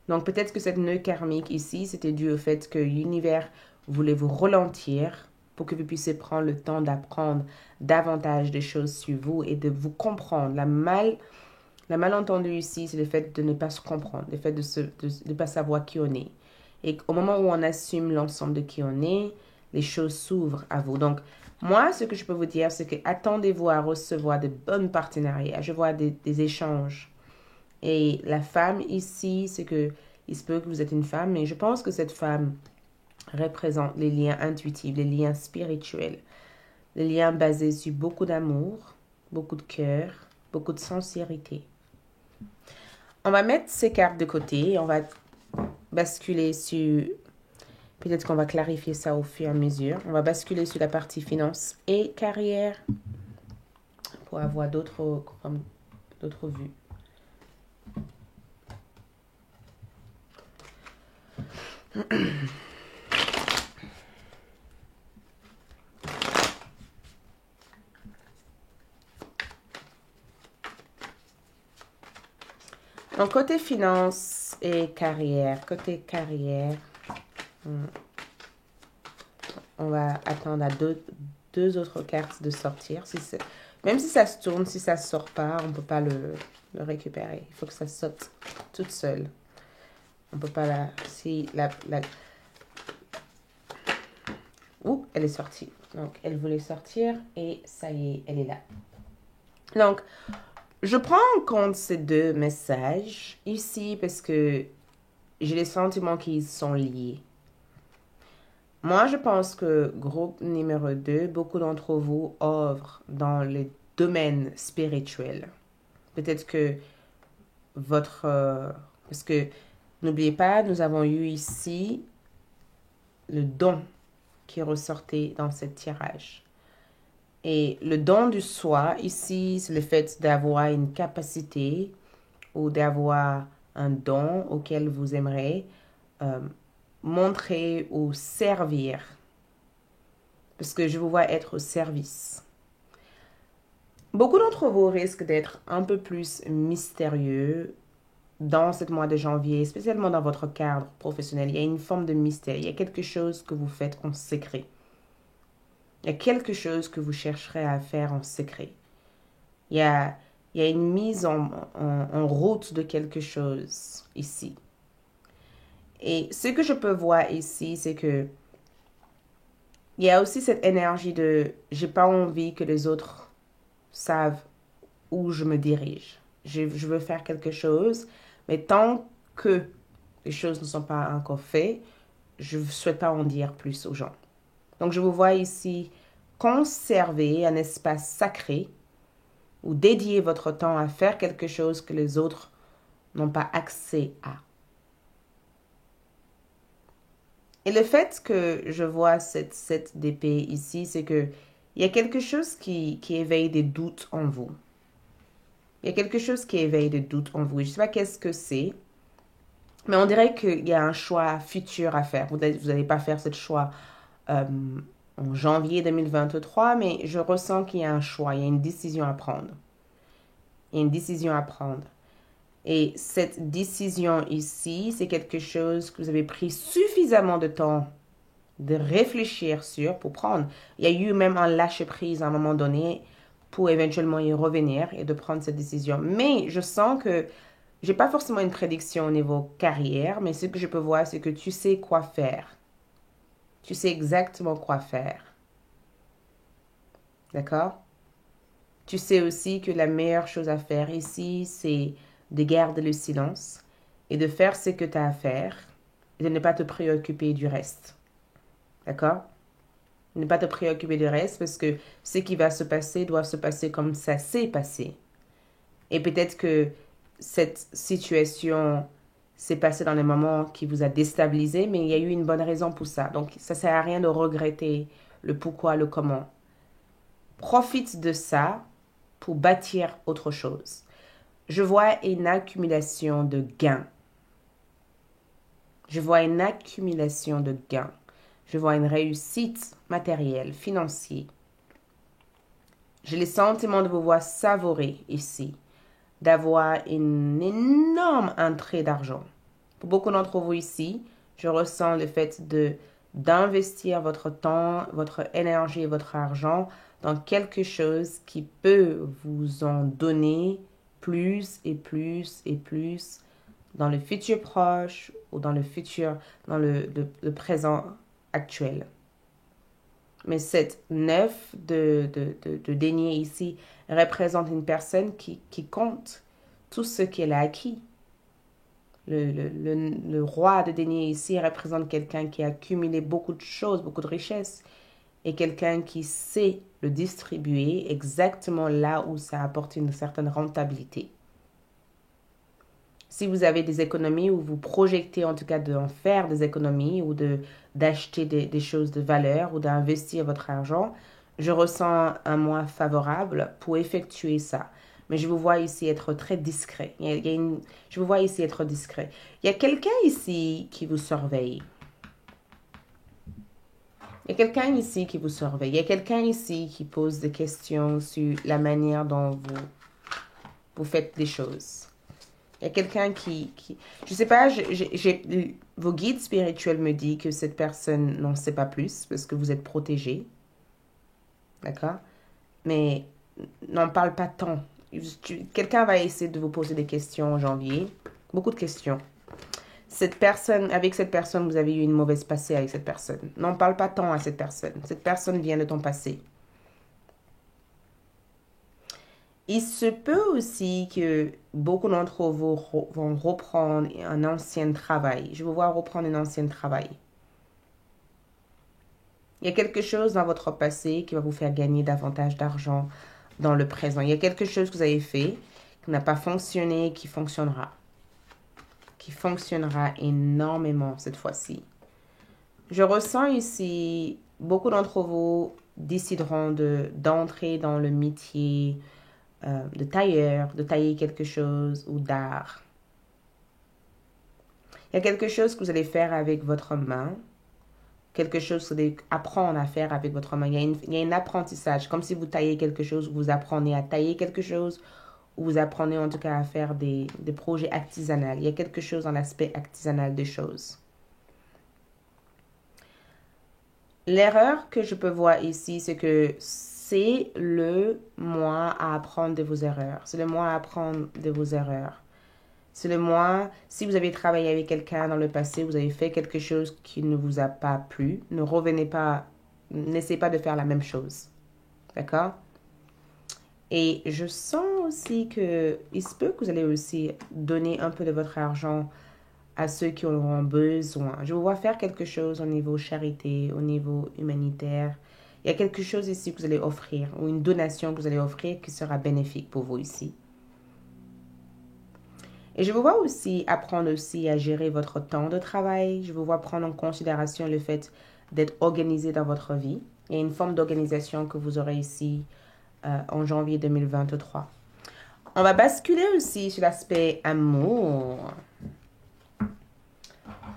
Donc peut-être que cette nœud karmique ici, c'était dû au fait que l'univers voulait vous ralentir pour que vous puissiez prendre le temps d'apprendre davantage de choses sur vous et de vous comprendre. La malentendu ici, c'est le fait de ne pas se comprendre, le fait de ne pas savoir qui on est. Et au moment où on assume l'ensemble de qui on est, les choses s'ouvrent à vous. Donc, moi, ce que je peux vous dire, c'est que attendez-vous à recevoir de bons partenariats. Je vois des échanges. Et la femme ici, c'est que il se peut que vous êtes une femme, mais je pense que cette femme représente les liens intuitifs, les liens spirituels. Les liens basés sur beaucoup d'amour, beaucoup de cœur, beaucoup de sincérité. On va mettre ces cartes de côté et on va basculer sur... Peut-être qu'on va clarifier ça au fur et à mesure. On va basculer sur la partie finance et carrière pour avoir d'autres vues. Donc, côté finance et carrière, on va attendre à deux autres cartes de sortir. Même si ça se tourne, si ça ne sort pas, on ne peut pas le récupérer. Il faut que ça saute toute seule. On ne peut pas Ouh, elle est sortie. Donc, elle voulait sortir et ça y est, elle est là. Donc, je prends en compte ces deux messages ici parce que j'ai les sentiments qui sont liés. Moi, je pense que groupe numéro 2, beaucoup d'entre vous œuvrent dans les domaines spirituels. Peut-être que parce que n'oubliez pas, nous avons eu ici le don qui ressortait dans ce tirage. Et le don du soi, ici, c'est le fait d'avoir une capacité ou d'avoir un don auquel vous aimeriez montrer ou servir. Parce que je vous vois être au service. Beaucoup d'entre vous risquent d'être un peu plus mystérieux dans ce mois de janvier, spécialement dans votre cadre professionnel. Il y a une forme de mystère. Il y a quelque chose que vous faites en secret. Il y a quelque chose que vous chercherez à faire en secret. Il y a une mise en route de quelque chose ici. Et ce que je peux voir ici, c'est que il y a aussi cette énergie de j'ai pas envie que les autres savent où je me dirige. Je veux faire quelque chose, mais tant que les choses ne sont pas encore faites, je ne souhaite pas en dire plus aux gens. Donc, je vous vois ici conserver un espace sacré ou dédier votre temps à faire quelque chose que les autres n'ont pas accès à. Et le fait que je vois cette d'épée ici, c'est que il y a quelque chose qui éveille des doutes en vous. Il y a quelque chose qui éveille des doutes en vous. Je ne sais pas qu'est-ce que c'est, mais on dirait qu'il y a un choix futur à faire. Vous n'allez pas faire ce choix en janvier 2023, mais je ressens qu'il y a un choix, il y a une décision à prendre. Il y a une décision à prendre. Et cette décision ici, c'est quelque chose que vous avez pris suffisamment de temps de réfléchir sur pour prendre. Il y a eu même un lâcher-prise à un moment donné pour éventuellement y revenir et de prendre cette décision. Mais je sens que j'ai pas forcément une prédiction au niveau carrière, mais ce que je peux voir, c'est que tu sais quoi faire. Tu sais exactement quoi faire. D'accord? Tu sais aussi que la meilleure chose à faire ici, c'est de garder le silence et de faire ce que tu as à faire et de ne pas te préoccuper du reste. D'accord? Ne pas te préoccuper du reste parce que ce qui va se passer doit se passer comme ça s'est passé. Et peut-être que cette situation s'est passée dans les moments qui vous a déstabilisé, mais il y a eu une bonne raison pour ça. Donc, ça ne sert à rien de regretter le pourquoi, le comment. Profite de ça pour bâtir autre chose. Je vois une accumulation de gains. Je vois une accumulation de gains. Je vois une réussite matérielle, financière. J'ai le sentiment de vous voir savourer ici, d'avoir une énorme entrée d'argent. Pour beaucoup d'entre vous ici, je ressens le fait d'investir votre temps, votre énergie et votre argent dans quelque chose qui peut vous en donner plus et plus et plus dans le futur proche ou dans le futur, dans le présent actuel. Mais cette 9 de denier ici représente une personne qui compte tout ce qu'elle a acquis. Le roi de denier ici représente quelqu'un qui a accumulé beaucoup de choses, beaucoup de richesses et quelqu'un qui sait le distribuer exactement là où ça apporte une certaine rentabilité. Si vous avez des économies ou vous projetez en tout cas d'en faire des économies ou d'acheter des choses de valeur ou d'investir votre argent, je ressens un mois favorable pour effectuer ça. Mais je vous vois ici être très discret. Je vous vois ici être discret. Il y a quelqu'un ici qui vous surveille. Il y a quelqu'un ici qui vous surveille. Il y a quelqu'un ici qui pose des questions sur la manière dont vous faites les choses. Il y a quelqu'un je sais pas, vos guides spirituels me disent que cette personne n'en sait pas plus parce que vous êtes protégé. D'accord? Mais n'en parle pas tant. Quelqu'un va essayer de vous poser des questions en janvier. Beaucoup de questions. Avec cette personne, vous avez eu une mauvaise passée avec cette personne. N'en parle pas tant à cette personne. Cette personne vient de ton passé. Il se peut aussi que beaucoup d'entre vous vont reprendre un ancien travail. Je vous vois reprendre un ancien travail. Il y a quelque chose dans votre passé qui va vous faire gagner davantage d'argent dans le présent. Il y a quelque chose que vous avez fait qui n'a pas fonctionné, qui fonctionnera. Qui fonctionnera énormément cette fois-ci. Je ressens ici, beaucoup d'entre vous décideront d'entrer dans le métier de tailleur, de tailler quelque chose ou d'art. Il y a quelque chose que vous allez faire avec votre main, quelque chose que vous allez apprendre à faire avec votre main. Il y a un apprentissage, comme si vous taillez quelque chose, vous apprenez à tailler quelque chose, ou vous apprenez en tout cas à faire des projets artisanaux. Il y a quelque chose dans l'aspect artisanal des choses. L'erreur que je peux voir ici, c'est que c'est le mois à apprendre de vos erreurs. C'est le mois à apprendre de vos erreurs. C'est le mois, si vous avez travaillé avec quelqu'un dans le passé, vous avez fait quelque chose qui ne vous a pas plu, ne revenez pas, n'essayez pas de faire la même chose. D'accord? Et je sens aussi que il se peut que vous allez aussi donner un peu de votre argent à ceux qui en auront besoin. Je vous vois faire quelque chose au niveau charité, au niveau humanitaire. Il y a quelque chose ici que vous allez offrir, ou une donation que vous allez offrir qui sera bénéfique pour vous ici. Et je vous vois aussi apprendre aussi à gérer votre temps de travail. Je vous vois prendre en considération le fait d'être organisé dans votre vie. Il y a une forme d'organisation que vous aurez ici en janvier 2023. On va basculer aussi sur l'aspect amour.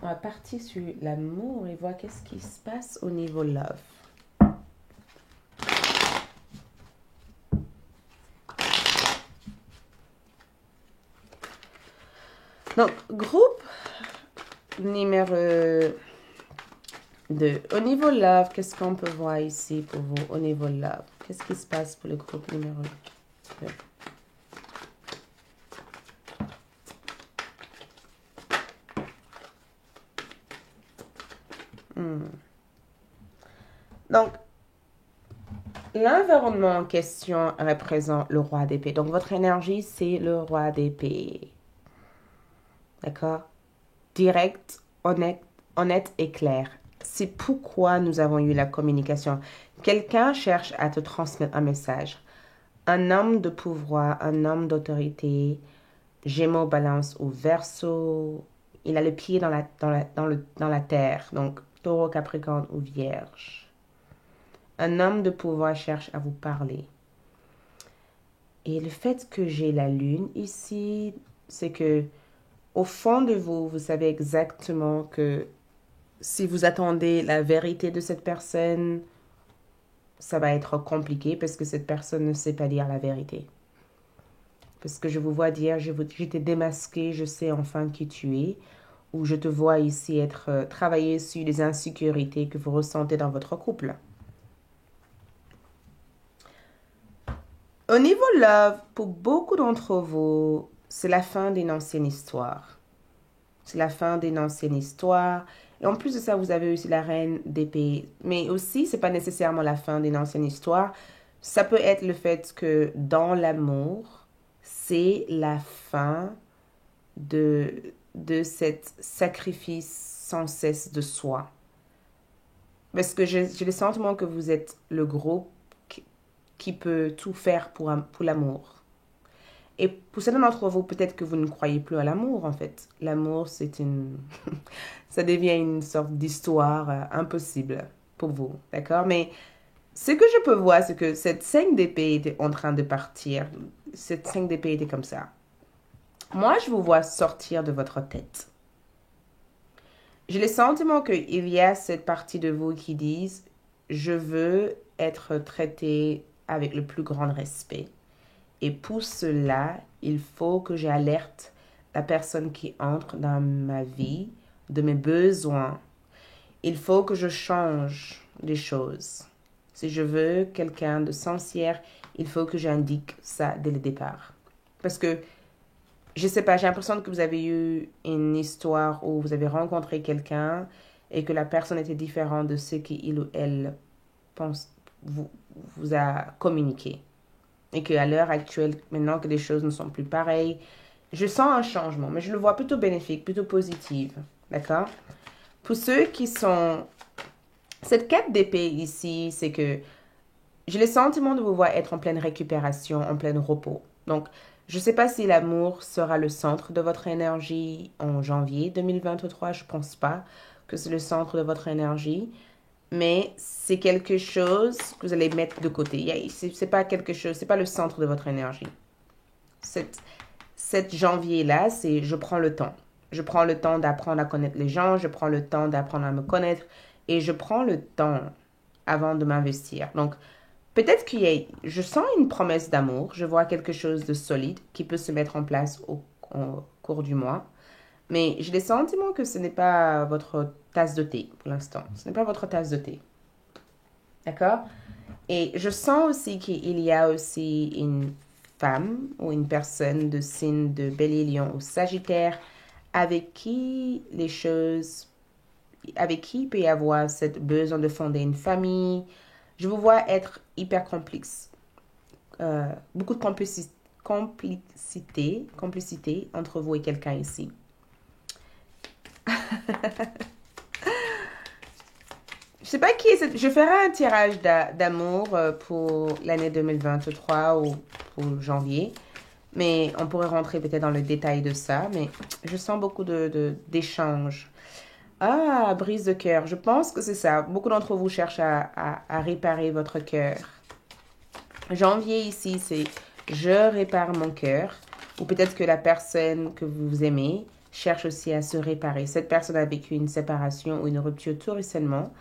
On va partir sur l'amour et voir qu'est-ce qui se passe au niveau love. Donc, groupe numéro 2. Au niveau love, qu'est-ce qu'on peut voir ici pour vous au niveau love? Qu'est-ce qui se passe pour le groupe numéro 2? Donc, l'environnement en question représente le roi d'épée. Donc, votre énergie, c'est le roi d'épée. D'accord? Direct, honnête et clair. C'est pourquoi nous avons eu la communication. Quelqu'un cherche à te transmettre un message. Un homme de pouvoir, un homme d'autorité, Gémeaux, Balance ou Verseau. Il a le pied dans la terre. Donc, Taureau, Capricorne ou Vierge. Un homme de pouvoir cherche à vous parler. Et le fait que j'ai la lune ici, c'est que au fond de vous, vous savez exactement que si vous attendez la vérité de cette personne, ça va être compliqué parce que cette personne ne sait pas dire la vérité. Parce que je vous vois dire, je t'ai démasqué, je sais enfin qui tu es. Ou je te vois ici travailler sur les insécurités que vous ressentez dans votre couple. Au niveau love, pour beaucoup d'entre vous, c'est la fin d'une ancienne histoire. C'est la fin d'une ancienne histoire. Et en plus de ça, vous avez aussi la reine d'épée. Mais aussi, c'est pas nécessairement la fin d'une ancienne histoire. Ça peut être le fait que dans l'amour, c'est la fin de cet sacrifice sans cesse de soi. Parce que j'ai le sentiment que vous êtes le groupe qui peut tout faire pour l'amour. Et pour certains d'entre vous, peut-être que vous ne croyez plus à l'amour, en fait. L'amour, c'est une... ça devient une sorte d'histoire impossible pour vous, d'accord? Mais ce que je peux voir, c'est que cette 5 d'épée était en train de partir. Cette 5 d'épée était comme ça. Moi, je vous vois sortir de votre tête. J'ai le sentiment qu'il y a cette partie de vous qui disent, je veux être traité avec le plus grand respect. Et pour cela, il faut que j'alerte la personne qui entre dans ma vie de mes besoins. Il faut que je change des choses. Si je veux quelqu'un de sincère, il faut que j'indique ça dès le départ. Parce que, je sais pas, j'ai l'impression que vous avez eu une histoire où vous avez rencontré quelqu'un et que la personne était différente de ce qu'il ou elle vous a communiqué. Et qu'à l'heure actuelle, maintenant que les choses ne sont plus pareilles, je sens un changement, mais je le vois plutôt bénéfique, plutôt positif. D'accord? Pour ceux qui sont... Cette 4 d'épée ici, c'est que j'ai le sentiment de vous voir être en pleine récupération, en plein repos. Donc, je ne sais pas si l'amour sera le centre de votre énergie en janvier 2023. Je ne pense pas que c'est le centre de votre énergie. Mais c'est quelque chose que vous allez mettre de côté. C'est pas quelque chose, c'est pas le centre de votre énergie. Cette janvier-là, c'est je prends le temps. Je prends le temps d'apprendre à connaître les gens, je prends le temps d'apprendre à me connaître et je prends le temps avant de m'investir. Donc, peut-être je sens une promesse d'amour, je vois quelque chose de solide qui peut se mettre en place au cours du mois. Mais j'ai le sentiment que ce n'est pas votre tasse de thé pour l'instant. Ce n'est pas votre tasse de thé. D'accord? Et je sens aussi qu'il y a aussi une femme ou une personne de signe de Bélier, Lion ou Sagittaire avec qui il peut y avoir cette besoin de fonder une famille. Je vous vois être hyper complexe. Beaucoup de complicité entre vous et quelqu'un ici. Je sais pas qui est cette... Je ferai un tirage d'amour pour l'année 2023 ou pour janvier. Mais on pourrait rentrer peut-être dans le détail de ça. Mais je sens beaucoup d'échanges. Ah, brise de cœur. Je pense que c'est ça. Beaucoup d'entre vous cherchent à réparer votre cœur. Janvier ici, c'est je répare mon cœur. Ou peut-être que la personne que vous aimez cherche aussi à se réparer. Cette personne a vécu une séparation ou une rupture tout récemment.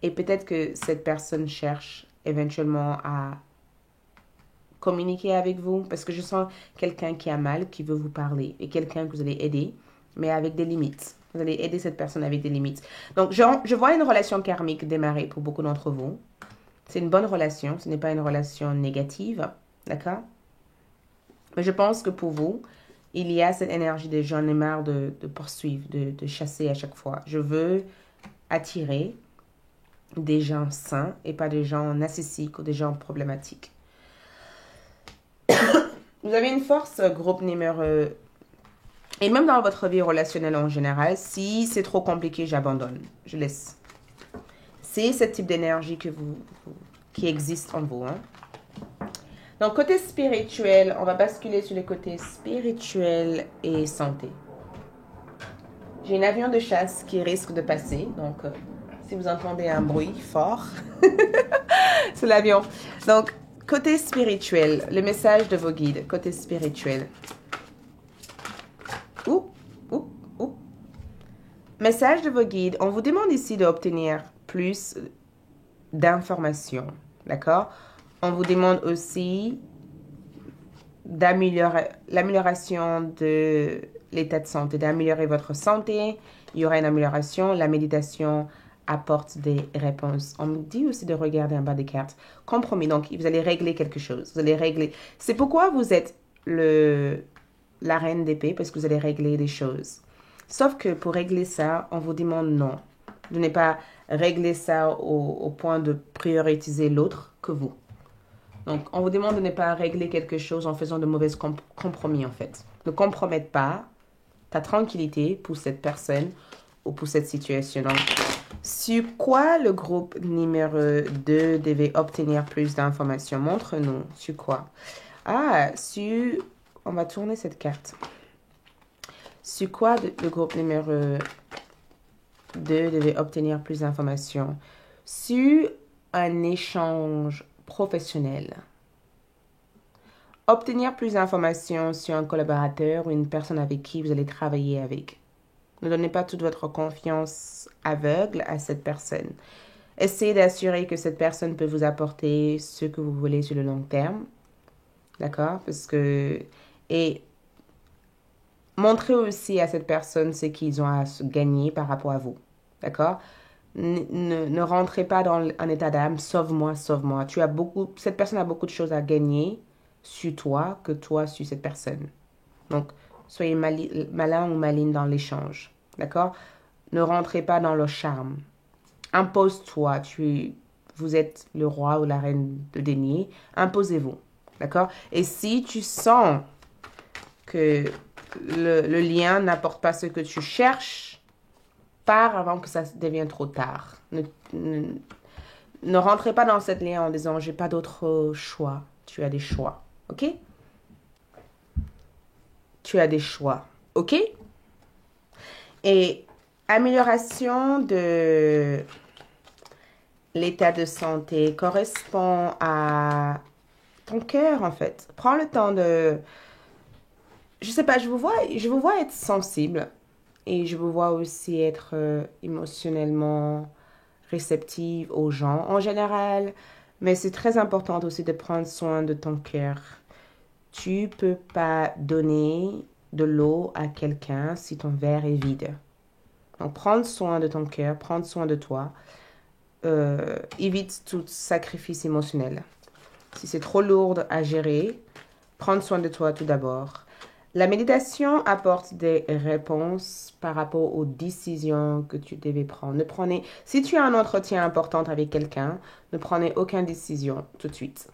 Et peut-être que cette personne cherche éventuellement à communiquer avec vous. Parce que je sens quelqu'un qui a mal, qui veut vous parler. Et quelqu'un que vous allez aider, mais avec des limites. Vous allez aider cette personne avec des limites. Donc, je vois une relation karmique démarrer pour beaucoup d'entre vous. C'est une bonne relation. Ce n'est pas une relation négative. D'accord? Mais je pense que pour vous, il y a cette énergie de j'en ai marre de poursuivre, de chasser à chaque fois. Je veux attirer des gens sains et pas des gens narcissiques ou des gens problématiques. Vous avez une force, groupe numéro... Et même dans votre vie relationnelle en général, si c'est trop compliqué, j'abandonne. Je laisse. C'est ce type d'énergie qui existe en vous. Hein? Donc, côté spirituel, on va basculer sur les côtés spirituel et santé. J'ai un avion de chasse qui risque de passer. Donc, si vous entendez un bruit fort, c'est l'avion. Donc, côté spirituel, le message de vos guides, côté spirituel. Message de vos guides, on vous demande ici d'obtenir plus d'informations, d'accord? On vous demande aussi l'amélioration de l'état de santé, d'améliorer votre santé. Il y aura une amélioration. La méditation apporte des réponses. On me dit aussi de regarder en bas des cartes. Compromis, donc vous allez régler quelque chose. Vous allez régler. C'est pourquoi vous êtes la reine d'épée, parce que vous allez régler des choses. Sauf que pour régler ça, on vous demande non. De ne pas régler ça au point de prioriser l'autre que vous. Donc, on vous demande de ne pas régler quelque chose en faisant de mauvais compromis, en fait. Ne compromette pas ta tranquillité pour cette personne ou pour cette situation. Donc, Sur quoi le groupe numéro 2 devait obtenir plus d'informations? Montre-nous. Sur quoi? Ah, sur... On va tourner cette carte. Sur quoi le groupe numéro 2 devait obtenir plus d'informations? Sur un échange professionnel. Obtenir plus d'informations sur un collaborateur ou une personne avec qui vous allez travailler avec. Ne donnez pas toute votre confiance aveugle à cette personne. Essayez d'assurer que cette personne peut vous apporter ce que vous voulez sur le long terme. D'accord? Parce que... Et montrez aussi à cette personne ce qu'ils ont à gagner par rapport à vous. D'accord? Ne rentrez pas dans un état d'âme, sauve-moi, sauve-moi. Cette personne a beaucoup de choses à gagner sur toi que toi sur cette personne. Donc, soyez malin ou maligne dans l'échange. D'accord? Ne rentrez pas dans le charme. Impose-toi. Vous êtes le roi ou la reine de denier. Imposez-vous. D'accord? Et si tu sens que le lien n'apporte pas ce que tu cherches, pars avant que ça devienne trop tard. Ne rentrez pas dans cette lien en disant j'ai pas d'autre choix. Tu as des choix. OK? Tu as des choix. OK? Et amélioration de l'état de santé correspond à ton cœur, en fait. Prends le temps de... Je sais pas, je vous vois être sensible. Et je vous vois aussi être émotionnellement réceptive aux gens en général. Mais c'est très important aussi de prendre soin de ton cœur. Tu peux pas donner de l'eau à quelqu'un si ton verre est vide. Donc, prendre soin de ton cœur, prendre soin de toi, évite tout sacrifice émotionnel. Si c'est trop lourd à gérer, prendre soin de toi tout d'abord. La méditation apporte des réponses par rapport aux décisions que tu devais prendre. Si tu as un entretien important avec quelqu'un, ne prenez aucune décision tout de suite.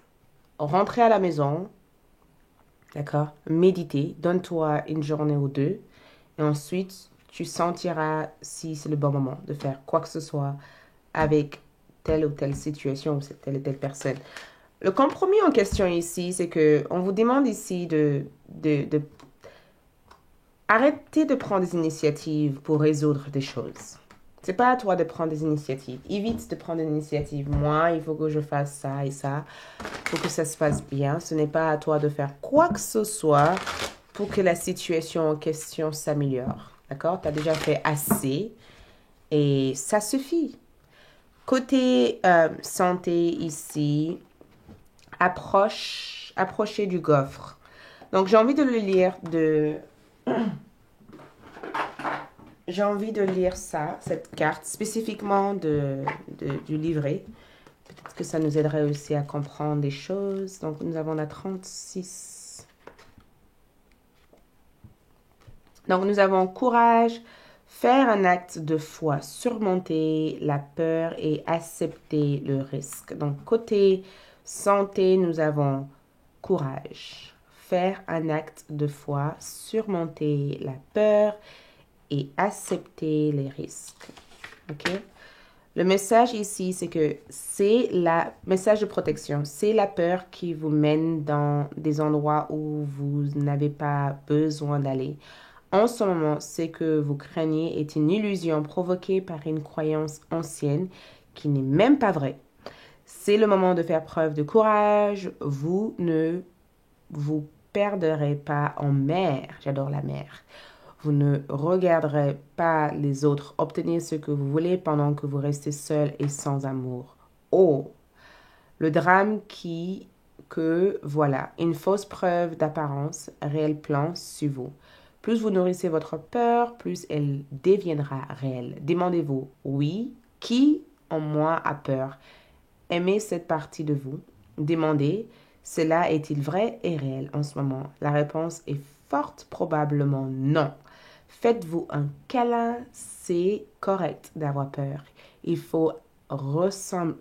Rentrez à la maison, d'accord? Méditez, donne-toi une journée ou deux, et ensuite tu sentiras si c'est le bon moment de faire quoi que ce soit avec telle ou telle situation ou telle ou telle personne. Le compromis en question ici, c'est que on vous demande ici de arrêter de prendre des initiatives pour résoudre des choses. C'est pas à toi de prendre des initiatives. Évite de prendre des initiatives. Moi, il faut que je fasse ça et ça pour que ça se passe bien. Ce n'est pas à toi de faire quoi que ce soit pour que la situation en question s'améliore. D'accord? Tu as déjà fait assez et ça suffit. Côté santé ici, approchez du gouffre. Donc, j'ai envie de le lire J'ai envie de lire ça, cette carte, spécifiquement du livret. Peut-être que ça nous aiderait aussi à comprendre des choses. Donc, nous avons la 36. Donc, nous avons courage, faire un acte de foi, surmonter la peur et accepter le risque. Donc, côté santé, nous avons courage, faire un acte de foi, surmonter la peur et accepter les risques. OK? Le message ici, c'est que c'est la message de protection. C'est la peur qui vous mène dans des endroits où vous n'avez pas besoin d'aller. En ce moment, ce que vous craignez est une illusion provoquée par une croyance ancienne qui n'est même pas vraie. C'est le moment de faire preuve de courage. Vous ne vous perdrez pas en mer. J'adore la mer. Vous ne regarderez pas les autres obtenir ce que vous voulez pendant que vous restez seul et sans amour. Oh, le drame voilà, une fausse preuve d'apparence, réel plan sur vous. Plus vous nourrissez votre peur, plus elle deviendra réelle. Demandez-vous, oui, qui en moi a peur? Aimez cette partie de vous. Demandez, cela est-il vrai et réel en ce moment? La réponse est fort probablement non. Faites-vous un câlin, c'est correct d'avoir peur. Il faut rassembler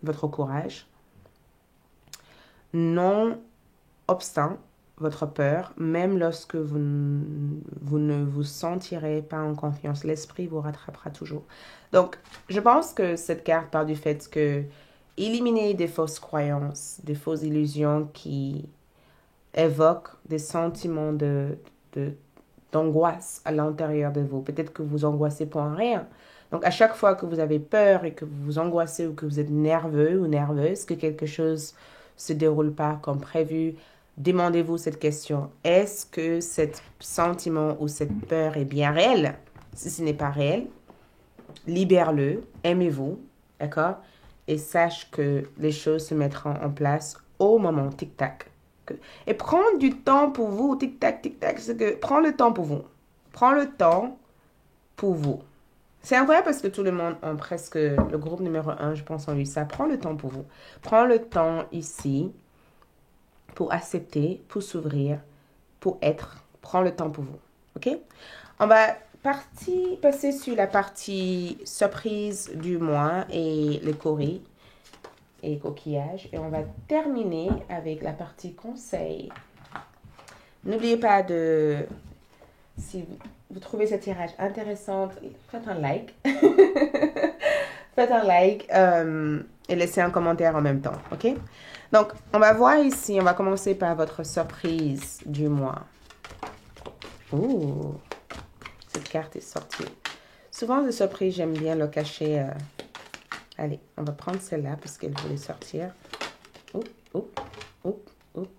votre courage. Non obstant, votre peur, même lorsque vous ne vous sentirez pas en confiance. L'esprit vous rattrapera toujours. Donc, je pense que cette carte parle du fait que éliminer des fausses croyances, des fausses illusions qui évoquent des sentiments d'angoisse à l'intérieur de vous. Peut-être que vous angoissez pour rien. Donc, à chaque fois que vous avez peur et que vous vous angoissez ou que vous êtes nerveux ou nerveuse, que quelque chose se déroule pas comme prévu, demandez-vous cette question. Est-ce que cet sentiment ou cette peur est bien réel? Si ce n'est pas réel, libère-le, aimez-vous, d'accord? Et sache que les choses se mettront en place au moment, tic-tac. Et prendre du temps pour vous, tic-tac, tic-tac, c'est que prends le temps pour vous. Prends le temps pour vous. C'est incroyable parce que tout le monde, presque le groupe numéro 1, je pense en lui, ça prend le temps pour vous. Prends le temps ici pour accepter, pour s'ouvrir, pour être. Prends le temps pour vous. OK? On va passer sur la partie surprise du mois et les coris et coquillages. Et on va terminer avec la partie conseil. N'oubliez pas de... Si vous trouvez ce tirage intéressant, faites un like. Faites un like et laissez un commentaire en même temps. OK? Donc, on va voir ici. On va commencer par votre surprise du mois. Ouh! Cette carte est sortie. Souvent, les surprises, j'aime bien le cacher. Allez, on va prendre celle-là parce qu'elle voulait sortir. Oups, oups, oups, oups.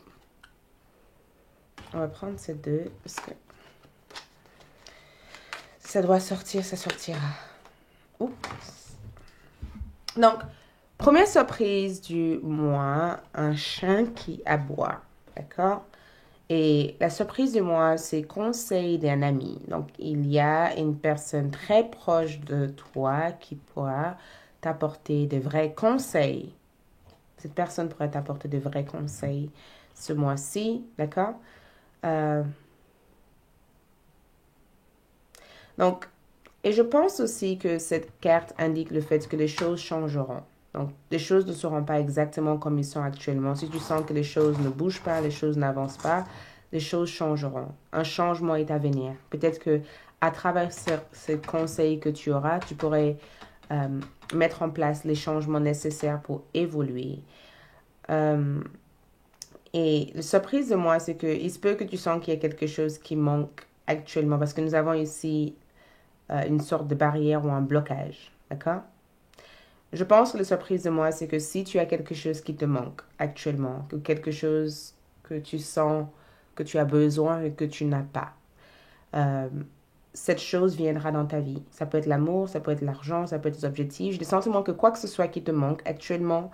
On va prendre ces deux parce que ça doit sortir, ça sortira. Oups. Donc, première surprise du mois, un chien qui aboie. D'accord? Et la surprise du mois, c'est conseil d'un ami. Donc, il y a une personne très proche de toi qui pourra t'apporter de vrais conseils. Cette personne pourrait t'apporter de vrais conseils ce mois-ci, d'accord? Donc, et je pense aussi que cette carte indique le fait que les choses changeront. Donc, les choses ne seront pas exactement comme ils sont actuellement. Si tu sens que les choses ne bougent pas, les choses n'avancent pas, les choses changeront. Un changement est à venir. Peut-être que à travers ces conseils que tu auras, tu pourrais mettre en place les changements nécessaires pour évoluer. Et la surprise de moi, c'est que il se peut que tu sens qu'il y a quelque chose qui manque actuellement parce que nous avons ici une sorte de barrière ou un blocage. D'accord? Je pense que la surprise de moi, c'est que si tu as quelque chose qui te manque actuellement, que quelque chose que tu sens que tu as besoin et que tu n'as pas, cette chose viendra dans ta vie. Ça peut être l'amour, ça peut être l'argent, ça peut être des objectifs. J'ai le sentiment que quoi que ce soit qui te manque actuellement,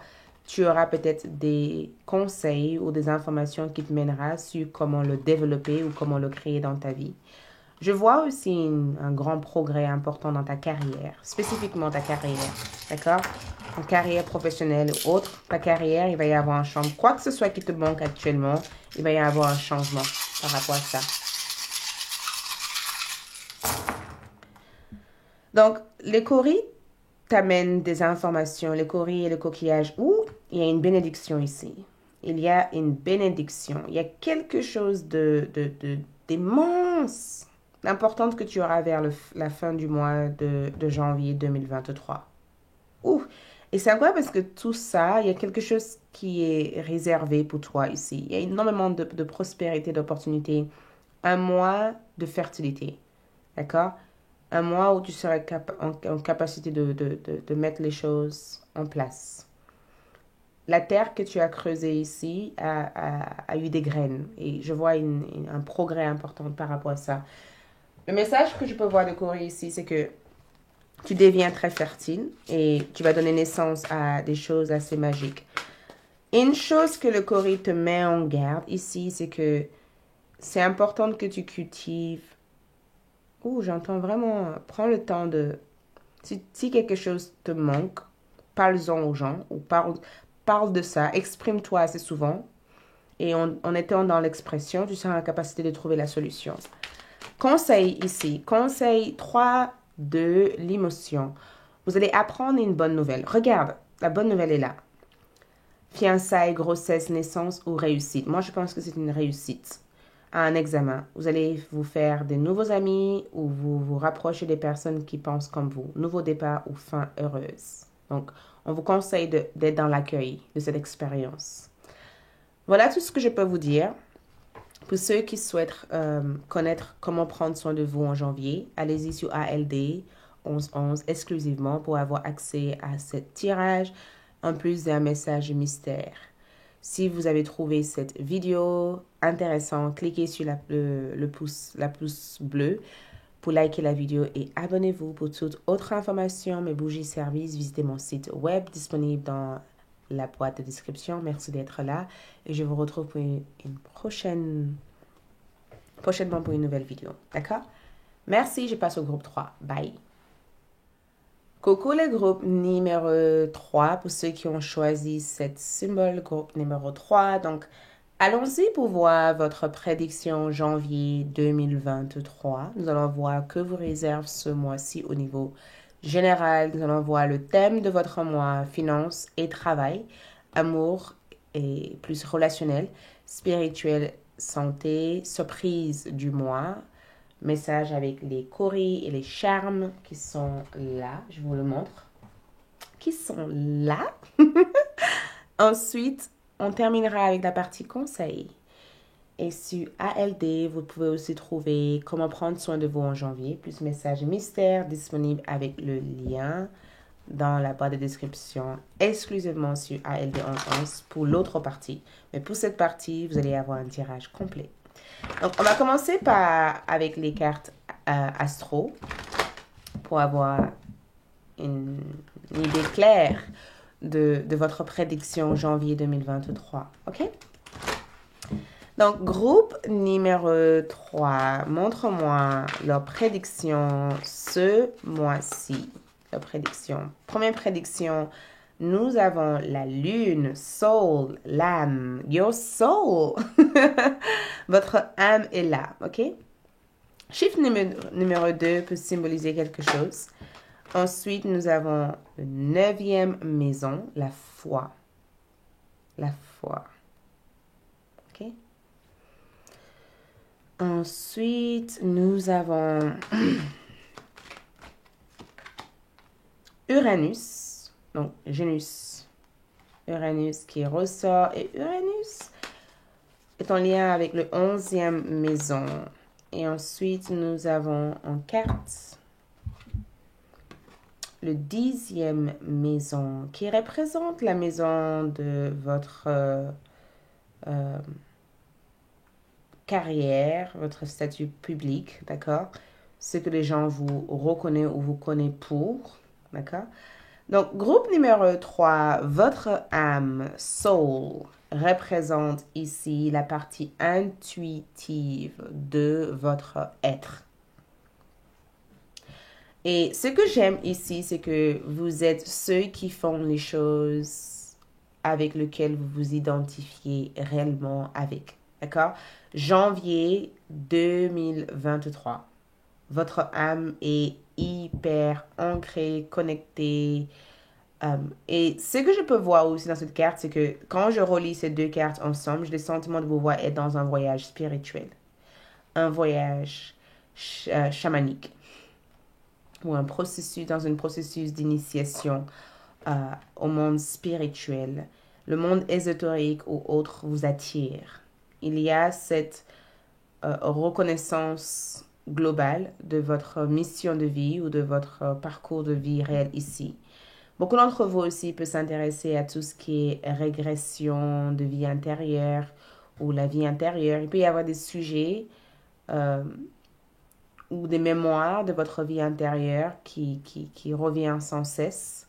tu auras peut-être des conseils ou des informations qui te mènera sur comment le développer ou comment le créer dans ta vie. Je vois aussi un grand progrès important dans ta carrière, spécifiquement ta carrière, d'accord? En carrière professionnelle ou autre, ta carrière, il va y avoir un changement. Quoi que ce soit qui te manque actuellement, il va y avoir un changement par rapport à ça. Donc, les coris t'amènent des informations, les coris et le coquillage, où il y a une bénédiction ici. Il y a une bénédiction. Il y a quelque chose d'immense, d'importante que tu auras vers la fin du mois de janvier 2023. Ouh! Et c'est incroyable parce que tout ça, il y a quelque chose qui est réservé pour toi ici. Il y a énormément de prospérité, d'opportunités. Un mois de fertilité. D'accord? Un mois où tu seras en capacité de mettre les choses en place. La terre que tu as creusée ici a eu des graines. Et je vois un progrès important par rapport à ça. Le message que je peux voir de Corée ici, c'est que tu deviens très fertile et tu vas donner naissance à des choses assez magiques. Une chose que le Corée te met en garde ici, c'est que c'est important que tu cultives. Ouh, j'entends vraiment. Prends le temps de. Si quelque chose te manque, parle-en aux gens ou parle de ça. Exprime-toi assez souvent. Et en étant dans l'expression, tu seras en capacité de trouver la solution. Conseil ici. Conseil 3 de l'émotion. Vous allez apprendre une bonne nouvelle. Regarde, la bonne nouvelle est là. Fiançailles, grossesse, naissance ou réussite. Moi, je pense que c'est une réussite à un examen. Vous allez vous faire des nouveaux amis ou vous vous rapprocher des personnes qui pensent comme vous. Nouveau départ ou fin heureuse. Donc, on vous conseille d'être dans l'accueil de cette expérience. Voilà tout ce que je peux vous dire. Pour ceux qui souhaitent connaître comment prendre soin de vous en janvier, allez-y sur ALD 1111 exclusivement pour avoir accès à ce tirage, en plus d'un message mystère. Si vous avez trouvé cette vidéo intéressante, cliquez sur la pouce bleu pour liker la vidéo et abonnez-vous pour toute autre information, mes bougies services. Visitez mon site web disponible dans la boîte de description. Merci d'être là et je vous retrouve pour une prochainement pour une nouvelle vidéo. D'accord? Merci, je passe au groupe 3. Bye. Coucou le groupe numéro 3 pour ceux qui ont choisi cette symbole groupe numéro 3. Donc, allons-y pour voir votre prédiction janvier 2023. Nous allons voir que vous réserve ce mois-ci au niveau général. Nous allons voir le thème de votre mois, finances et travail, amour et plus relationnel, spirituel, santé, surprise du mois, message avec les coris et les charmes qui sont là. Je vous le montre. Qui sont là. Ensuite, on terminera avec la partie conseil. Et sur ALD, vous pouvez aussi trouver comment prendre soin de vous en janvier, plus message mystère disponible avec le lien dans la boîte de description, exclusivement sur ALD 1111 pour l'autre partie. Mais pour cette partie, vous allez avoir un tirage complet. Donc, on va commencer avec les cartes astro pour avoir une idée claire de votre prédiction janvier 2023. OK? Donc, groupe numéro 3, montre-moi leur prédiction ce mois-ci. Leur prédiction. Première prédiction, nous avons la lune, soul, l'âme, your soul. Votre âme est là, ok? Chiffre numéro 2 peut symboliser quelque chose. Ensuite, nous avons la 9e maison, la foi. La foi. Ok? Ensuite, nous avons Uranus, donc Génus. Uranus qui ressort et Uranus est en lien avec le 11e maison. Et ensuite, nous avons en carte le 10e maison qui représente la maison de votre carrière, votre statut public, d'accord? Ce que les gens vous reconnaissent ou vous connaissent pour, d'accord? Donc, groupe numéro 3, votre âme, soul, représente ici la partie intuitive de votre être. Et ce que j'aime ici, c'est que vous êtes ceux qui font les choses avec lesquelles vous vous identifiez réellement avec. D'accord? Janvier 2023. Votre âme est hyper ancrée, connectée. Et ce que je peux voir aussi dans cette carte, c'est que quand je relis ces deux cartes ensemble, j'ai le sentiment de vous voir être dans un voyage spirituel. Un voyage chamanique. Ou un processus, dans un processus d'initiation au monde spirituel. Le monde ésotérique ou autre vous attire. Il y a cette reconnaissance globale de votre mission de vie ou de votre parcours de vie réel ici. Beaucoup d'entre vous aussi peuvent s'intéresser à tout ce qui est régression de vie intérieure ou la vie intérieure. Il peut y avoir des sujets ou des mémoires de votre vie intérieure qui revient sans cesse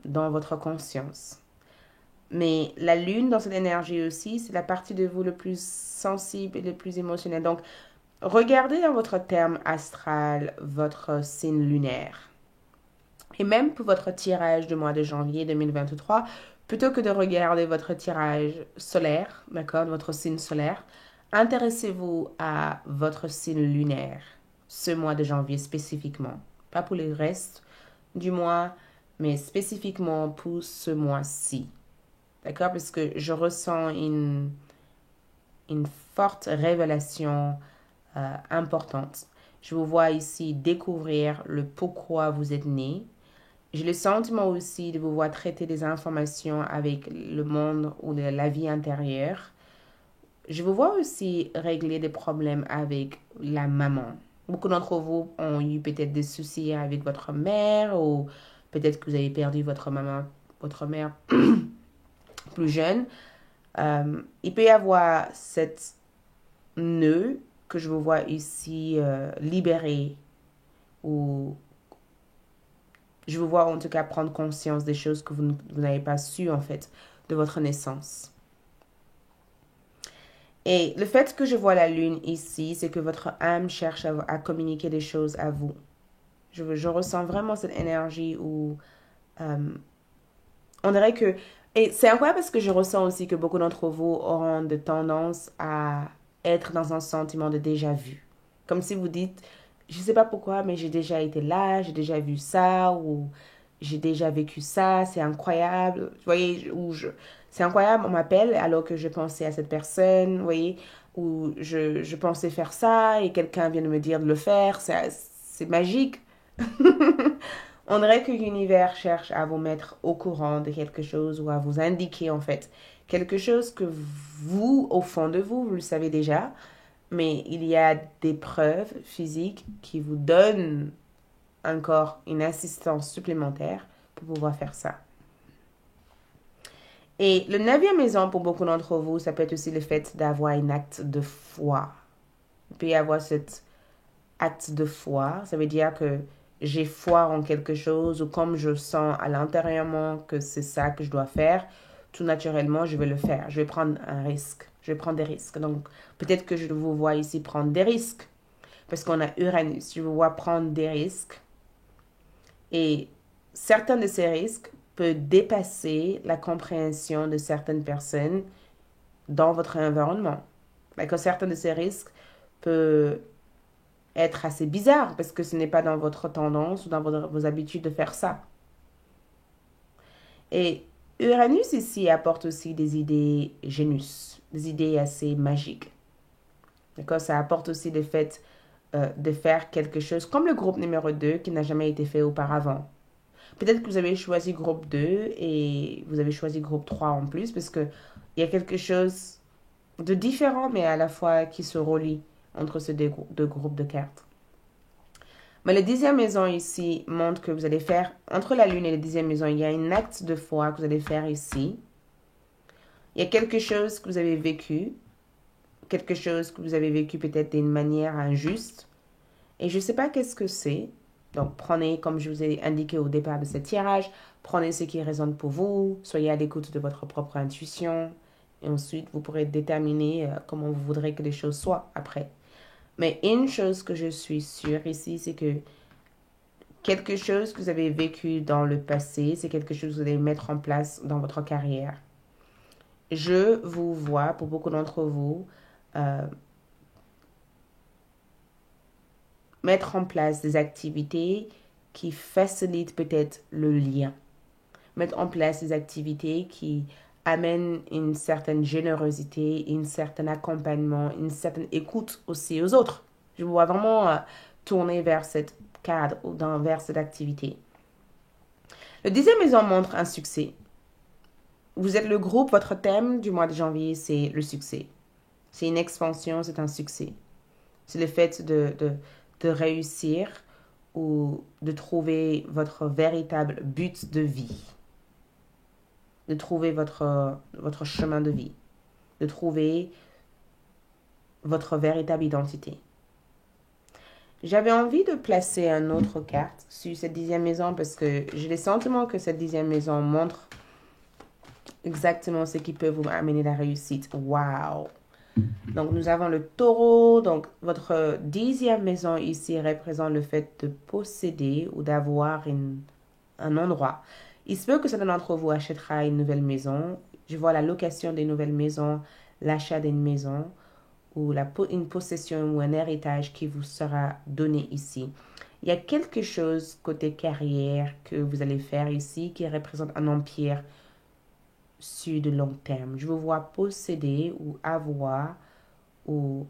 dans votre conscience. Mais la lune, dans cette énergie aussi, c'est la partie de vous le plus sensible et le plus émotionnel. Donc, regardez dans votre terme astral votre signe lunaire. Et même pour votre tirage du mois de janvier 2023, plutôt que de regarder votre tirage solaire, d'accord, votre signe solaire, intéressez-vous à votre signe lunaire, ce mois de janvier spécifiquement. Pas pour le reste du mois, mais spécifiquement pour ce mois-ci. D'accord? Parce que je ressens une forte révélation importante. Je vous vois ici découvrir le pourquoi vous êtes né. J'ai le sentiment aussi de vous voir traiter des informations avec le monde ou de la vie intérieure. Je vous vois aussi régler des problèmes avec la maman. Beaucoup d'entre vous ont eu peut-être des soucis avec votre mère ou peut-être que vous avez perdu votre maman, votre mère plus jeune. Il peut y avoir cette nœud que je vous vois ici libéré ou je vous vois en tout cas prendre conscience des choses que vous n'avez pas su en fait de votre naissance. Et le fait que je vois la lune ici, c'est que votre âme cherche à communiquer des choses à vous. Je ressens vraiment cette énergie où on dirait que... Et c'est incroyable parce que je ressens aussi que beaucoup d'entre vous auront de tendance à être dans un sentiment de déjà-vu. Comme si vous dites, je ne sais pas pourquoi, mais j'ai déjà été là, j'ai déjà vu ça, ou j'ai déjà vécu ça, c'est incroyable. Vous voyez, c'est incroyable, on m'appelle alors que je pensais à cette personne, vous voyez, ou je pensais faire ça et quelqu'un vient de me dire de le faire, c'est magique. On dirait que l'univers cherche à vous mettre au courant de quelque chose ou à vous indiquer en fait quelque chose que vous, au fond de vous, vous le savez déjà, mais il y a des preuves physiques qui vous donnent encore une assistance supplémentaire pour pouvoir faire ça. Et le 9e maison, pour beaucoup d'entre vous, ça peut être aussi le fait d'avoir un acte de foi. Il peut y avoir cet acte de foi. Ça veut dire que j'ai foi en quelque chose ou comme je sens à l'intérieurement que c'est ça que je dois faire, tout naturellement, je vais le faire. Je vais prendre un risque. Je vais prendre des risques. Donc, peut-être que je vous vois ici prendre des risques. Parce qu'on a Uranus. Je vous vois prendre des risques. Et certains de ces risques peuvent dépasser la compréhension de certaines personnes dans votre environnement. D'accord? Certains de ces risques peuvent être assez bizarres parce que ce n'est pas dans votre tendance ou dans vos habitudes de faire ça. Et Uranus ici apporte aussi des idées Génus, des idées assez magiques. D'accord? Ça apporte aussi le fait de faire quelque chose comme le groupe numéro 2 qui n'a jamais été fait auparavant. Peut-être que vous avez choisi groupe 2 et vous avez choisi groupe 3 en plus parce qu'il y a quelque chose de différent mais à la fois qui se relie entre ces deux groupes de cartes. Mais la 10e maison ici montre que vous allez faire, entre la lune et la 10e maison, il y a un acte de foi que vous allez faire ici. Il y a quelque chose que vous avez vécu, quelque chose que vous avez vécu peut-être d'une manière injuste. Et je ne sais pas qu'est-ce que c'est. Donc prenez, comme je vous ai indiqué au départ de ce tirage, prenez ce qui résonne pour vous, soyez à l'écoute de votre propre intuition. Et ensuite, vous pourrez déterminer comment vous voudrez que les choses soient après. Mais une chose que je suis sûre ici, c'est que quelque chose que vous avez vécu dans le passé, c'est quelque chose que vous allez mettre en place dans votre carrière. Je vous vois, pour beaucoup d'entre vous, mettre en place des activités qui facilitent peut-être le lien. Mettre en place des activités qui amènent une certaine générosité, un certain accompagnement, une certaine écoute aussi aux autres. Je vous vois vraiment tourner vers cette cadre ou vers cette activité. Le 10e maison montre un succès. Vous êtes le groupe, votre thème du mois de janvier, c'est le succès. C'est une expansion, c'est un succès. C'est le fait de réussir ou de trouver votre véritable but de vie. De trouver votre chemin de vie. De trouver votre véritable identité. J'avais envie de placer une autre carte sur cette 10e maison parce que j'ai le sentiment que cette 10e maison montre exactement ce qui peut vous amener la réussite. Wow! Donc, nous avons le taureau. Donc, votre 10e maison ici représente le fait de posséder ou d'avoir un endroit. Il se peut que certains d'entre vous achètera une nouvelle maison. Je vois la location des nouvelles maisons, l'achat d'une maison ou une possession ou un héritage qui vous sera donné ici. Il y a quelque chose côté carrière que vous allez faire ici qui représente un empire sur de long terme. Je vous vois posséder ou avoir ou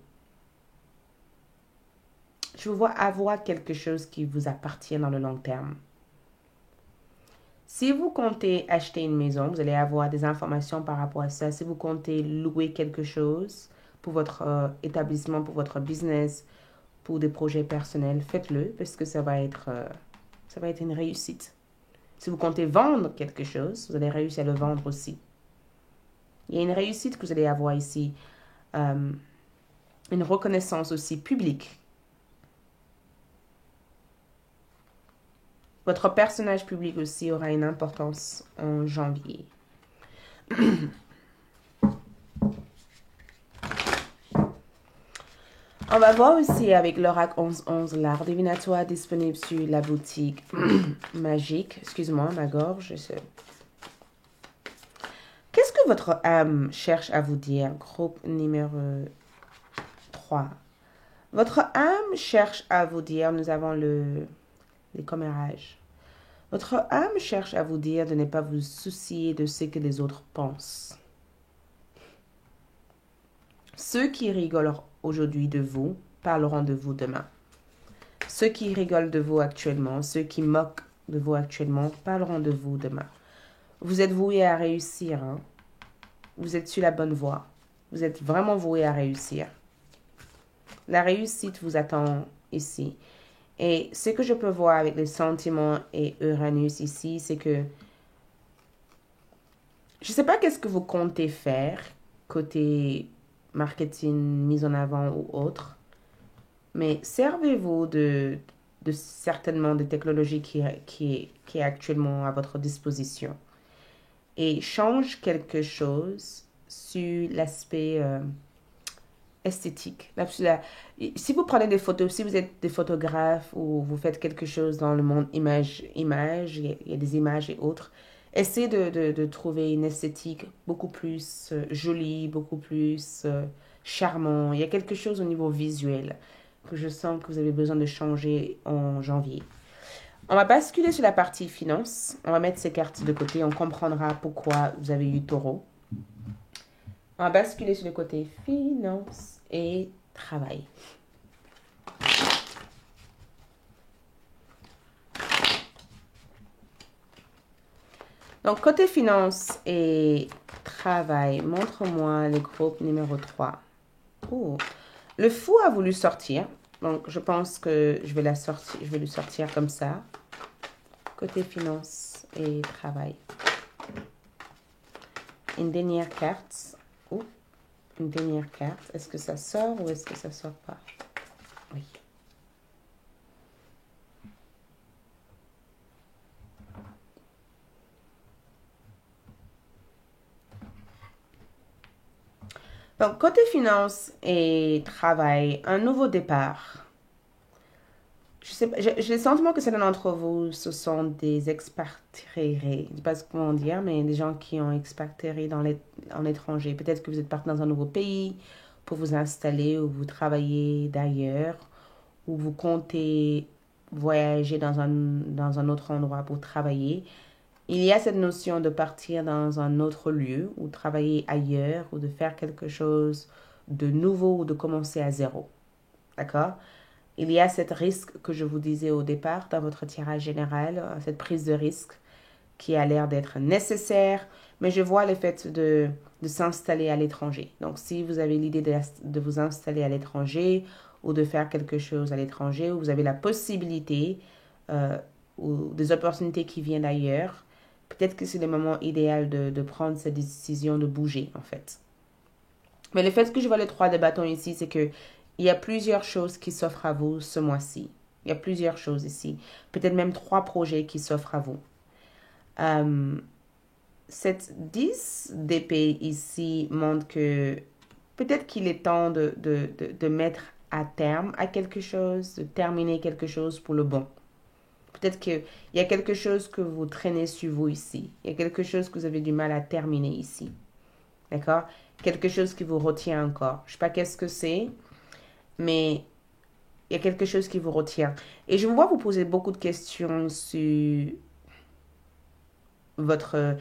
je vous vois avoir quelque chose qui vous appartient dans le long terme. Si vous comptez acheter une maison, vous allez avoir des informations par rapport à ça. Si vous comptez louer quelque chose pour votre établissement, pour votre business, pour des projets personnels, faites-le parce que ça va être une réussite. Si vous comptez vendre quelque chose, vous allez réussir à le vendre aussi. Il y a une réussite que vous allez avoir ici, une reconnaissance aussi publique. Votre personnage public aussi aura une importance en janvier. On va voir aussi avec l'oracle 11-11, l'art divinatoire disponible sur la boutique magique. Excuse-moi, ma gorge. Qu'est-ce que votre âme cherche à vous dire? Groupe numéro 3. Votre âme cherche à vous dire, nous avons les commérages. Votre âme cherche à vous dire de ne pas vous soucier de ce que les autres pensent. Ceux qui rigolent aujourd'hui de vous parleront de vous demain. Ceux qui rigolent de vous actuellement, ceux qui moquent de vous actuellement, parleront de vous demain. Vous êtes voué à réussir. Hein? Vous êtes sur la bonne voie. Vous êtes vraiment voué à réussir. La réussite vous attend ici. Et ce que je peux voir avec les sentiments et Uranus ici, c'est que je ne sais pas qu'est-ce que vous comptez faire côté marketing, mise en avant ou autre, mais servez-vous de certainement des technologies qui est actuellement à votre disposition et change quelque chose sur l'aspect esthétique. Si vous prenez des photos, si vous êtes des photographes ou vous faites quelque chose dans le monde image, il y a des images et autres, essayez de trouver une esthétique beaucoup plus jolie, beaucoup plus charmant. Il y a quelque chose au niveau visuel que je sens que vous avez besoin de changer en janvier. On va basculer sur la partie finance. On va mettre ces cartes de côté. On comprendra pourquoi vous avez eu taureau. On va basculer sur le côté finance et travail. Donc, côté finance et travail, montre-moi le groupe numéro 3. Oh. Le fou a voulu sortir. Donc, je pense que je vais le sortir comme ça. Côté finance et travail. Une dernière carte. Oh. Une dernière carte. Est-ce que ça sort ou est-ce que ça sort pas? Oui. Donc, côté finance et travail, un nouveau départ. Je sais pas, j'ai le sentiment que certains d'entre vous, ce sont des expatriés. Je ne sais pas comment dire, mais des gens qui ont expatrié en étranger. Peut-être que vous êtes parti dans un nouveau pays pour vous installer ou vous travaillez d'ailleurs ou vous comptez voyager dans un autre endroit pour travailler. Il y a cette notion de partir dans un autre lieu ou travailler ailleurs ou de faire quelque chose de nouveau ou de commencer à zéro. D'accord? Il y a cet risque que je vous disais au départ dans votre tirage général, cette prise de risque qui a l'air d'être nécessaire, mais je vois le fait de s'installer à l'étranger. Donc, si vous avez l'idée de vous installer à l'étranger ou de faire quelque chose à l'étranger, ou vous avez la possibilité ou des opportunités qui viennent d'ailleurs, peut-être que c'est le moment idéal de prendre cette décision de bouger, en fait. Mais le fait que je vois le 3 de bâton ici, c'est que il y a plusieurs choses qui s'offrent à vous ce mois-ci. Il y a plusieurs choses ici. Peut-être même 3 projets qui s'offrent à vous. Cette 10 d'épée ici montre que peut-être qu'il est temps de mettre à terme à quelque chose, de terminer quelque chose pour le bon. Peut-être qu'il y a quelque chose que vous traînez sur vous ici. Il y a quelque chose que vous avez du mal à terminer ici. D'accord? Quelque chose qui vous retient encore. Je ne sais pas qu'est-ce que c'est, mais il y a quelque chose qui vous retient. Et je vous vois vous poser beaucoup de questions sur votre...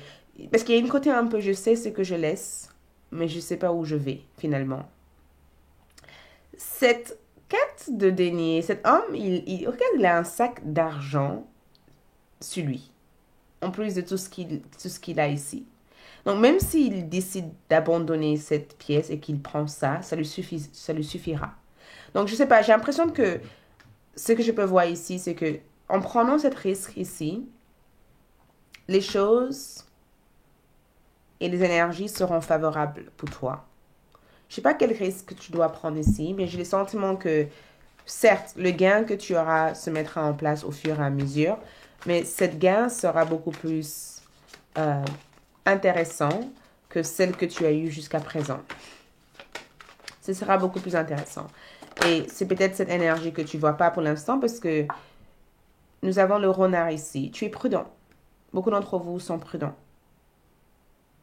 Parce qu'il y a une côté un peu, je sais ce que je laisse, mais je ne sais pas où je vais, finalement. Cette quête de denier, cet homme, regarde, il a un sac d'argent sur lui, en plus de tout ce qu'il a ici. Donc, même s'il décide d'abandonner cette pièce et qu'il prend ça, ça lui suffira. Donc, je sais pas, j'ai l'impression que ce que je peux voir ici, c'est que en prenant cette risque ici, les choses et les énergies seront favorables pour toi. Je sais pas quel risque tu dois prendre ici, mais j'ai le sentiment que, certes, le gain que tu auras se mettra en place au fur et à mesure, mais cette gain sera beaucoup plus euh, intéressant que celle que tu as eue jusqu'à présent. Ce sera beaucoup plus intéressant. Et c'est peut-être cette énergie que tu vois pas pour l'instant parce que nous avons le renard ici. Tu es prudent. Beaucoup d'entre vous sont prudents.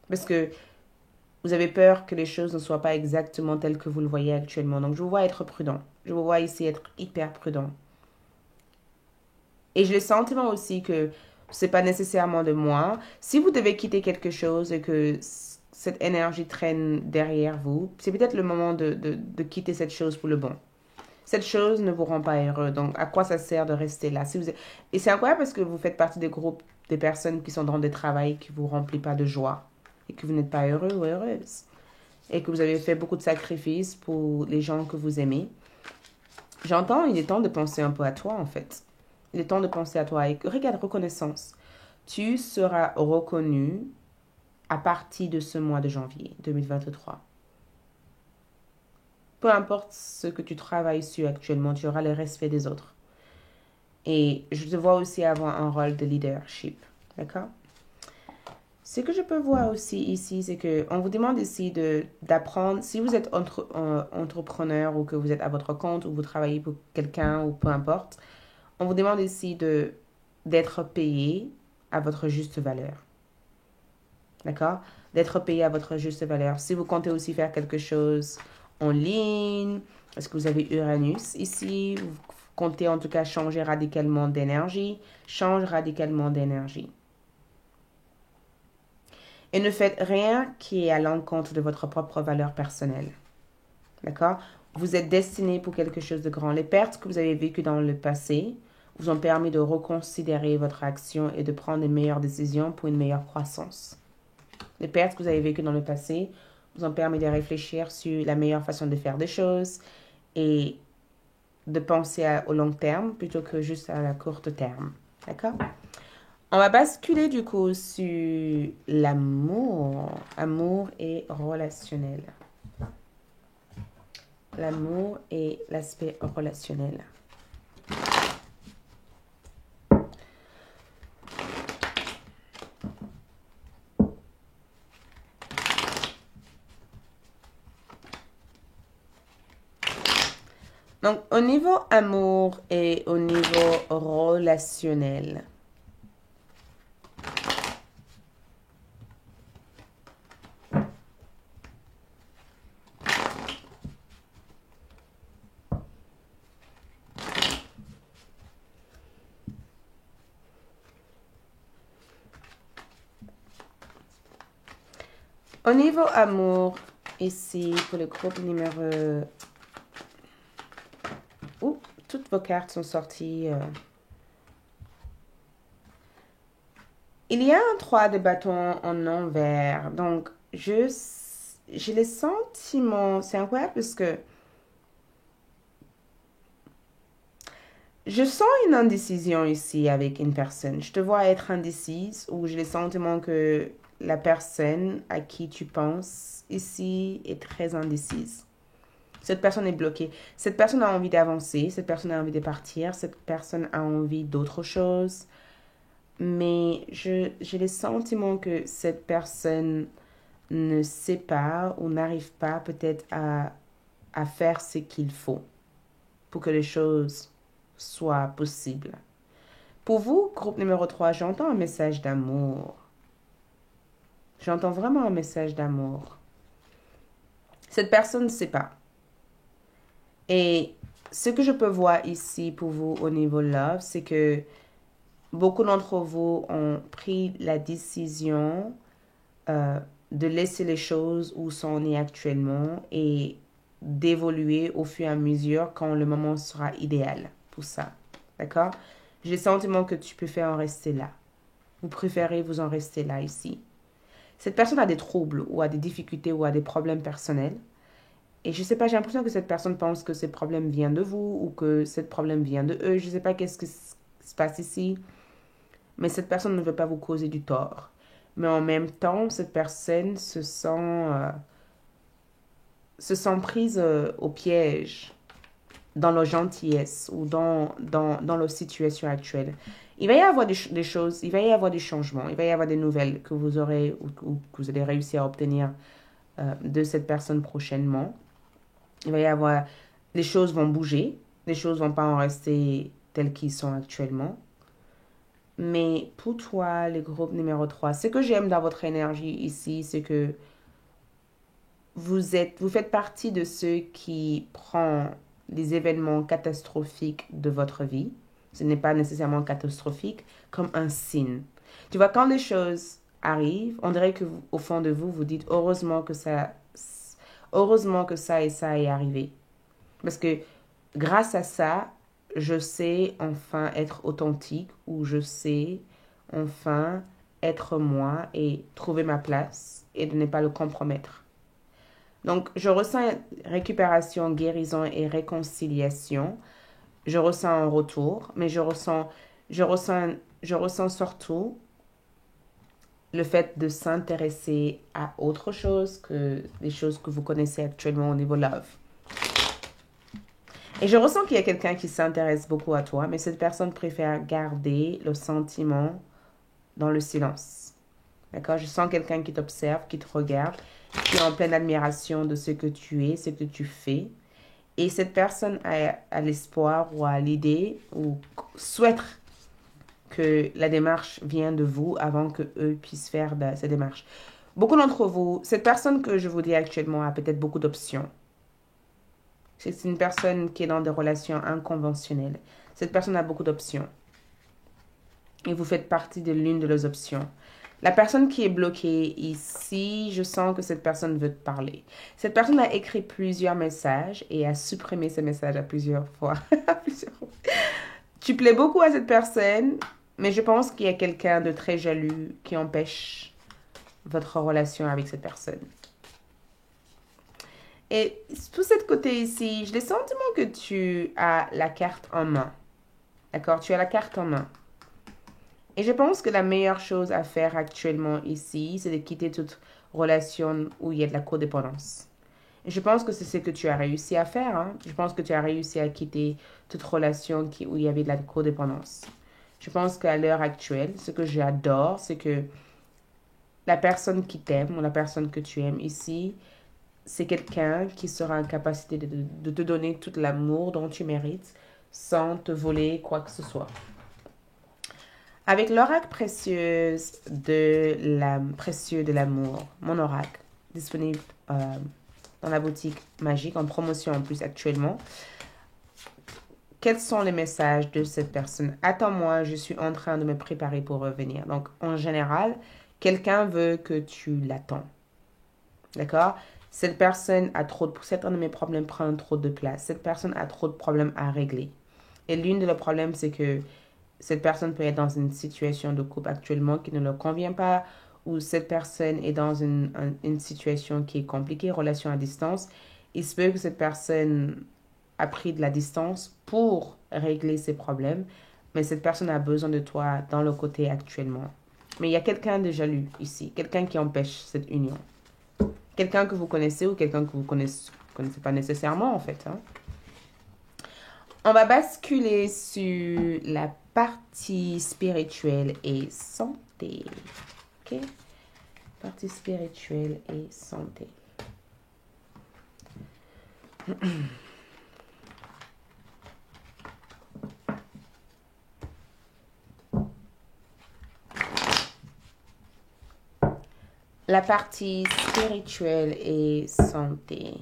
Parce que vous avez peur que les choses ne soient pas exactement telles que vous le voyez actuellement. Donc, je vous vois être prudent. Je vous vois ici être hyper prudent. Et j'ai le sentiment aussi que c'est pas nécessairement de moi. Si vous devez quitter quelque chose et que cette énergie traîne derrière vous, c'est peut-être le moment de quitter cette chose pour le bon. Cette chose ne vous rend pas heureux. Donc, à quoi ça sert de rester là? Et c'est incroyable parce que vous faites partie des groupes des personnes qui sont dans des travails qui ne vous remplissent pas de joie et que vous n'êtes pas heureux ou heureuse. Et que vous avez fait beaucoup de sacrifices pour les gens que vous aimez. J'entends, il est temps de penser un peu à toi, en fait. Il est temps de penser à toi. Et regarde, reconnaissance. Tu seras reconnu à partir de ce mois de janvier 2023. Peu importe ce que tu travailles sur actuellement, tu auras le respect des autres. Et je te vois aussi avoir un rôle de leadership. D'accord? Ce que je peux voir aussi ici, c'est qu'on vous demande ici d'apprendre, si vous êtes entrepreneur ou que vous êtes à votre compte ou vous travaillez pour quelqu'un ou peu importe, on vous demande ici d'être payé à votre juste valeur. D'accord? D'être payé à votre juste valeur. Si vous comptez aussi faire quelque chose en ligne, est-ce que vous avez Uranus ici? Vous comptez en tout cas changer radicalement d'énergie. Change radicalement d'énergie. Et ne faites rien qui est à l'encontre de votre propre valeur personnelle. D'accord? Vous êtes destiné pour quelque chose de grand. Les pertes que vous avez vécues dans le passé vous ont permis de reconsidérer votre action et de prendre de meilleures décisions pour une meilleure croissance. Les pertes que vous avez vécues dans le passé vous ont permis de réfléchir sur la meilleure façon de faire des choses et de penser au long terme plutôt que juste à la courte terme. D'accord? On va basculer du coup sur l'amour. Amour et relationnel. L'amour et l'aspect relationnel. Donc, au niveau amour et au niveau relationnel, au niveau amour, ici, pour le groupe numéro... toutes vos cartes sont sorties. Il y a un 3 de bâton en envers. Donc, j'ai les sentiments... C'est incroyable parce que je sens une indécision ici avec une personne. Je te vois être indécise ou j'ai le sentiment que la personne à qui tu penses ici est très indécise. Cette personne est bloquée. Cette personne a envie d'avancer. Cette personne a envie de partir. Cette personne a envie d'autre chose. Mais j'ai le sentiment que cette personne ne sait pas ou n'arrive pas peut-être à faire ce qu'il faut pour que les choses soient possibles. Pour vous, groupe numéro 3, j'entends un message d'amour. J'entends vraiment un message d'amour. Cette personne ne sait pas. Et ce que je peux voir ici pour vous au niveau love, c'est que beaucoup d'entre vous ont pris la décision euh, de laisser les choses où sont nées actuellement et d'évoluer au fur et à mesure quand le moment sera idéal pour ça. D'accord? J'ai le sentiment que tu préfères en rester là. Vous préférez vous en rester là, ici. Cette personne a des troubles ou a des difficultés ou a des problèmes personnels. Et je sais pas, j'ai l'impression que cette personne pense que ce problème vient de vous ou que ce problème vient de eux. Je sais pas qu'est-ce qui se passe ici. Mais cette personne ne veut pas vous causer du tort. Mais en même temps, cette personne se sent prise au piège dans leur gentillesse ou dans leur situation actuelle. Il va y avoir des choses, il va y avoir des changements, il va y avoir des nouvelles que vous aurez ou que vous allez réussir à obtenir de cette personne prochainement. Il va y avoir, les choses vont bouger, les choses vont pas en rester telles qu'elles sont actuellement. Mais pour toi, le groupe numéro 3, ce que j'aime dans votre énergie ici, c'est que vous faites partie de ceux qui prennent les événements catastrophiques de votre vie. Ce n'est pas nécessairement catastrophique, comme un signe. Tu vois, quand les choses arrivent, on dirait que au fond de vous, vous dites heureusement que ça et ça est arrivé. Parce que grâce à ça, je sais enfin être authentique ou je sais enfin être moi et trouver ma place et de ne pas le compromettre. Donc, je ressens récupération, guérison et réconciliation. Je ressens un retour, mais je ressens, je ressens surtout le fait de s'intéresser à autre chose que les choses que vous connaissez actuellement au niveau love. Et je ressens qu'il y a quelqu'un qui s'intéresse beaucoup à toi, mais cette personne préfère garder le sentiment dans le silence. D'accord? Je sens quelqu'un qui t'observe, qui te regarde, qui est en pleine admiration de ce que tu es, ce que tu fais. Et cette personne a l'espoir ou a l'idée ou souhaite que la démarche vienne de vous avant que eux puissent faire cette démarche. Beaucoup d'entre vous, cette personne que je vous dis actuellement a peut-être beaucoup d'options. C'est une personne qui est dans des relations inconventionnelles. Cette personne a beaucoup d'options. Et vous faites partie de l'une de leurs options. La personne qui est bloquée ici, je sens que cette personne veut te parler. Cette personne a écrit plusieurs messages et a supprimé ces messages à plusieurs fois. Tu plais beaucoup à cette personne, mais je pense qu'il y a quelqu'un de très jaloux qui empêche votre relation avec cette personne. Et tout ce côté ici, j'ai le sentiment que tu as la carte en main. D'accord? Tu as la carte en main. Et je pense que la meilleure chose à faire actuellement ici, c'est de quitter toute relation où il y a de la codépendance. Et je pense que c'est ce que tu as réussi à faire. Hein? Je pense que tu as réussi à quitter toute relation où il y avait de la codépendance. Je pense qu'à l'heure actuelle, ce que j'adore, c'est que la personne qui t'aime ou la personne que tu aimes ici, c'est quelqu'un qui sera en capacité de te donner tout l'amour dont tu mérites sans te voler quoi que ce soit. Avec l'oracle précieux de l'amour, mon oracle, disponible dans la boutique magique, en promotion en plus actuellement. Quels sont les messages de cette personne? Attends-moi, je suis en train de me préparer pour revenir. Donc, en général, quelqu'un veut que tu l'attends. D'accord? Cette personne a certains de mes problèmes prennent trop de place. Cette personne a trop de problèmes à régler. Et l'une de leurs problèmes, c'est que cette personne peut être dans une situation de couple actuellement qui ne leur convient pas, ou cette personne est dans une situation qui est compliquée, relation à distance. Il se peut que cette personne a pris de la distance pour régler ses problèmes, mais cette personne a besoin de toi dans le côté actuellement. Mais il y a quelqu'un de jaloux ici, quelqu'un qui empêche cette union. Quelqu'un que vous connaissez ou quelqu'un que vous connaissez pas nécessairement en fait. Hein. On va basculer sur la partie spirituelle et santé. Ok? Partie spirituelle et santé. La partie spirituelle et santé.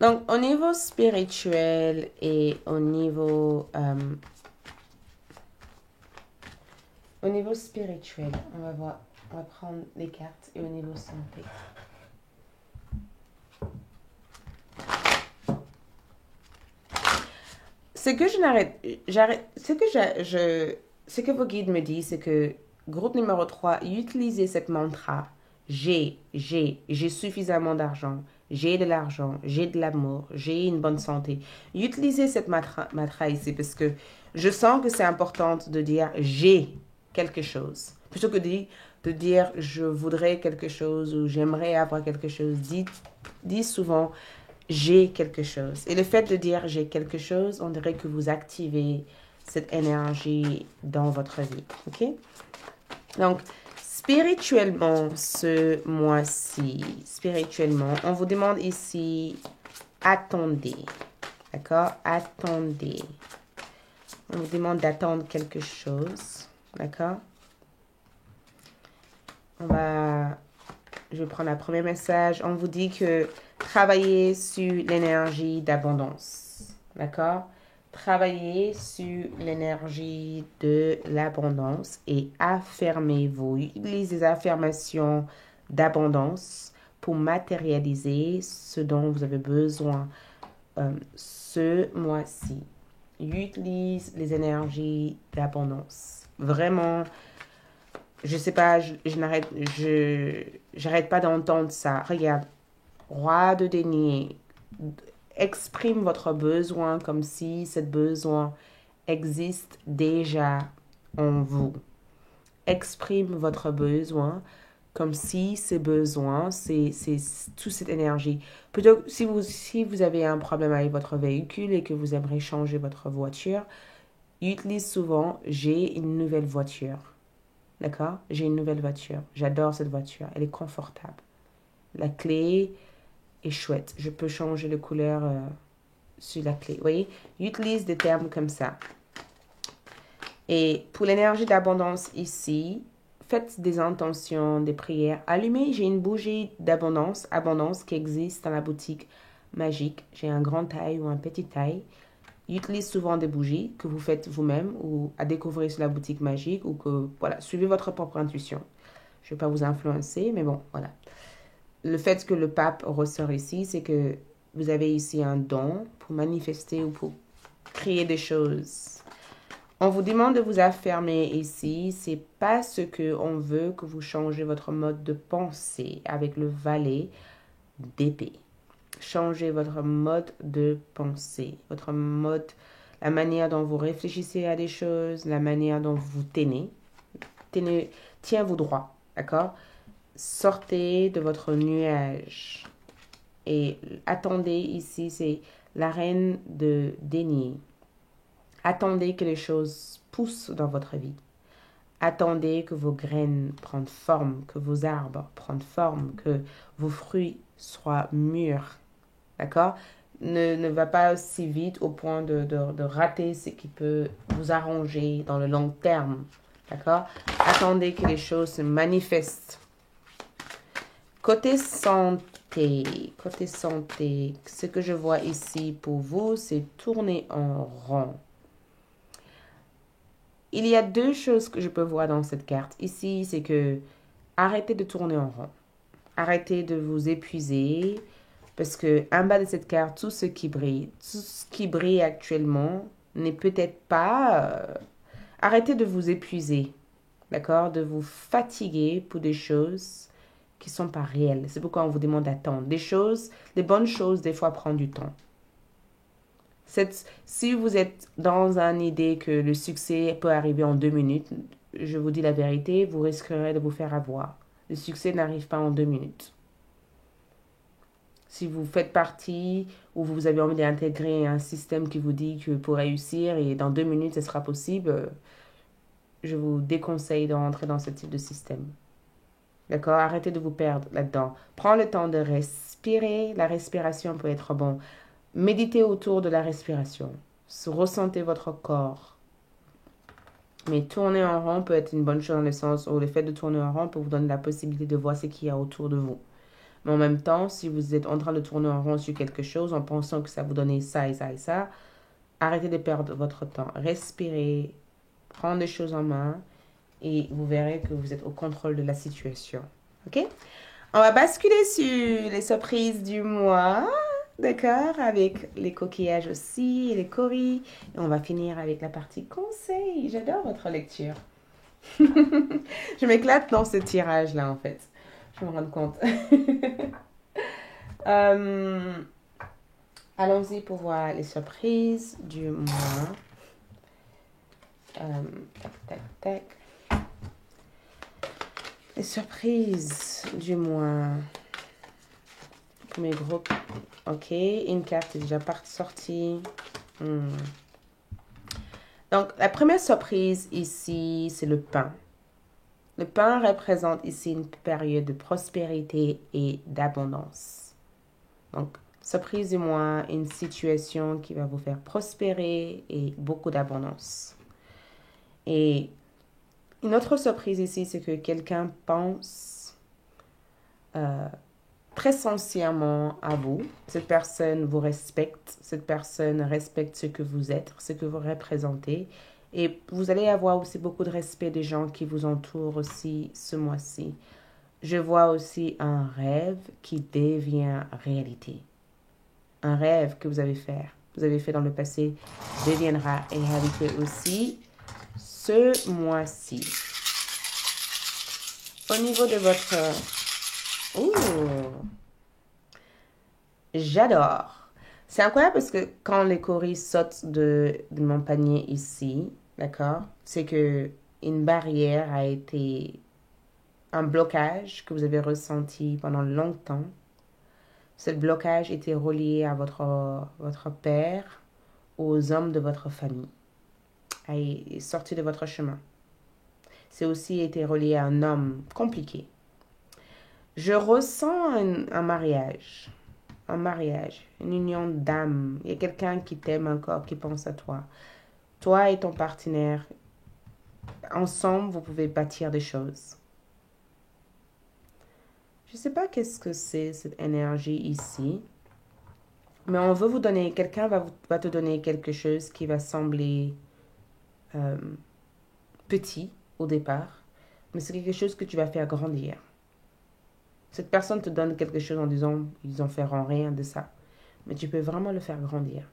Donc, au niveau spirituel et au niveau spirituel, on va voir, on va prendre les cartes et au niveau santé. Ce que ce que vos guides me disent, c'est que groupe numéro 3, utilisez cette mantra. J'ai suffisamment d'argent, j'ai de l'argent, j'ai de l'amour, j'ai une bonne santé. Utilisez cette mantra ici parce que je sens que c'est important de dire j'ai quelque chose. Plutôt que de dire je voudrais quelque chose ou j'aimerais avoir quelque chose, dis souvent j'ai quelque chose. Et le fait de dire j'ai quelque chose, on dirait que vous activez cette énergie dans votre vie. OK? Donc, spirituellement, ce mois-ci, spirituellement, on vous demande ici, attendez. D'accord? Attendez. On vous demande d'attendre quelque chose. D'accord? Je vais prendre le premier message. On vous dit que travaillez sur l'énergie d'abondance. D'accord? Travaillez sur l'énergie de l'abondance et affirmez-vous. Utilisez des affirmations d'abondance pour matérialiser ce dont vous avez besoin ce mois-ci. Utilise les énergies d'abondance. Vraiment, je sais pas, j'arrête pas d'entendre ça. Regarde, roi de denier, exprime votre besoin comme si ce besoin existe déjà en vous. Exprime votre besoin comme si ce besoin, c'est toute cette énergie. Plutôt, si vous avez un problème avec votre véhicule et que vous aimeriez changer votre voiture, utilise souvent « j'ai une nouvelle voiture ». D'accord? J'ai une nouvelle voiture. J'adore cette voiture. Elle est confortable. La clé est chouette. Je peux changer de couleur sur la clé. Vous voyez? Utilise des termes comme ça. Et pour l'énergie d'abondance ici, faites des intentions, des prières. Allumez, j'ai une bougie d'abondance, abondance qui existe dans la boutique magique. J'ai un grand taille ou un petit taille. Utilise souvent des bougies que vous faites vous-même ou à découvrir sur la boutique magique ou que, voilà, suivez votre propre intuition. Je ne vais pas vous influencer, mais bon, voilà. Le fait que le pape ressort ici, c'est que vous avez ici un don pour manifester ou pour créer des choses. On vous demande de vous affirmer ici, c'est parce que on veut que vous changez votre mode de pensée avec le valet d'épée. Changez votre mode de pensée, votre mode, la manière dont vous réfléchissez à des choses, la manière dont vous tenez. Tiens-vous droit, d'accord? Sortez de votre nuage. Et attendez ici, c'est la reine de denier. Attendez que les choses poussent dans votre vie. Attendez que vos graines prennent forme, que vos arbres prennent forme, que vos fruits soient mûrs. D'accord? Ne va pas aussi vite au point de rater ce qui peut vous arranger dans le long terme. D'accord? Attendez que les choses se manifestent. Côté santé, ce que je vois ici pour vous, c'est tourner en rond. Il y a deux choses que je peux voir dans cette carte. Ici, c'est que arrêtez de tourner en rond. Arrêtez de vous épuiser. Parce que en bas de cette carte, tout ce qui brille actuellement n'est peut-être pas... Arrêtez de vous épuiser, d'accord? De vous fatiguer pour des choses qui ne sont pas réelles. C'est pourquoi on vous demande d'attendre. Les bonnes choses, des fois, prennent du temps. Si vous êtes dans une idée que le succès peut arriver en 2 minutes, je vous dis la vérité, vous risquerez de vous faire avoir. Le succès n'arrive pas en 2 minutes. Si vous faites partie ou vous avez envie d'intégrer un système qui vous dit que pour réussir et dans 2 minutes ce sera possible, je vous déconseille d'entrer dans ce type de système. D'accord? Arrêtez de vous perdre là-dedans. Prends le temps de respirer. La respiration peut être bon. Méditez autour de la respiration. Ressentez votre corps. Mais tourner en rond peut être une bonne chose dans le sens où le fait de tourner en rond peut vous donner la possibilité de voir ce qu'il y a autour de vous. Mais en même temps, si vous êtes en train de tourner en rond sur quelque chose en pensant que ça vous donnait ça et ça et ça, arrêtez de perdre votre temps. Respirez, prendre les choses en main et vous verrez que vous êtes au contrôle de la situation. OK? On va basculer sur les surprises du mois. D'accord? Avec les coquillages aussi et les coris. Et on va finir avec la partie conseil. J'adore votre lecture. Je m'éclate dans ce tirage-là, en fait. Je me rends compte. Allons-y pour voir les surprises du mois. Tac, tac, tac. Les surprises du mois. Premier groupe. Ok, une carte est déjà sortie. Donc, la première surprise ici, c'est le pain. Le pain représente ici une période de prospérité et d'abondance. Donc, surprise du mois, une situation qui va vous faire prospérer et beaucoup d'abondance. Et une autre surprise ici, c'est que quelqu'un pense très sincèrement à vous. Cette personne vous respecte. Cette personne respecte ce que vous êtes, ce que vous représentez. Et vous allez avoir aussi beaucoup de respect des gens qui vous entourent aussi ce mois-ci. Je vois aussi un rêve qui devient réalité. Un rêve que vous avez fait dans le passé deviendra réalité aussi ce mois-ci. Au niveau de votre... J'adore. C'est incroyable parce que quand les coris sautent de mon panier ici, d'accord, c'est que une barrière a été un blocage que vous avez ressenti pendant longtemps. Ce blocage était relié à votre père, aux hommes de votre famille, est sorti de votre chemin. C'est aussi été relié à un homme compliqué. Je ressens un mariage, une union d'âme. Il y a quelqu'un qui t'aime encore, qui pense à toi. Toi et ton partenaire, ensemble, vous pouvez bâtir des choses. Je ne sais pas qu'est-ce que c'est cette énergie ici, mais on veut vous donner, quelqu'un va te donner quelque chose qui va sembler petit au départ, mais c'est quelque chose que tu vas faire grandir. Cette personne te donne quelque chose en disant ils n'en feront rien de ça, mais tu peux vraiment le faire grandir.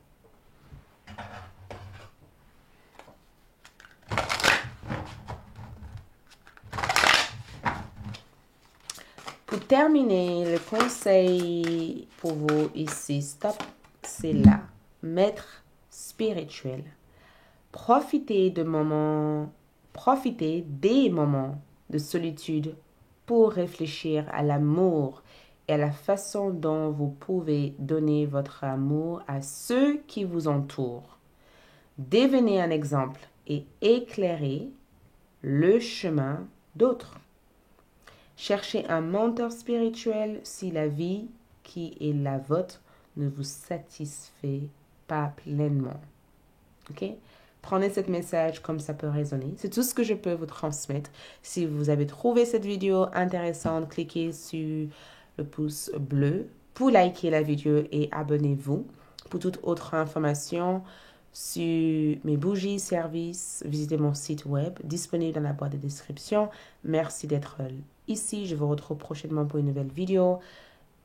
Pour terminer, le conseil pour vous ici, stop, c'est là. Maître spirituel. Profitez des moments de solitude pour réfléchir à l'amour et à la façon dont vous pouvez donner votre amour à ceux qui vous entourent. Devenez un exemple et éclairez le chemin d'autres. Cherchez un mentor spirituel si la vie qui est la vôtre ne vous satisfait pas pleinement. Ok? Prenez ce message comme ça peut résonner. C'est tout ce que je peux vous transmettre. Si vous avez trouvé cette vidéo intéressante, cliquez sur le pouce bleu pour liker la vidéo et abonnez-vous. Pour toute autre information sur mes bougies services, visitez mon site web disponible dans la boîte de description. Merci d'être ici. Je vous retrouve prochainement pour une nouvelle vidéo.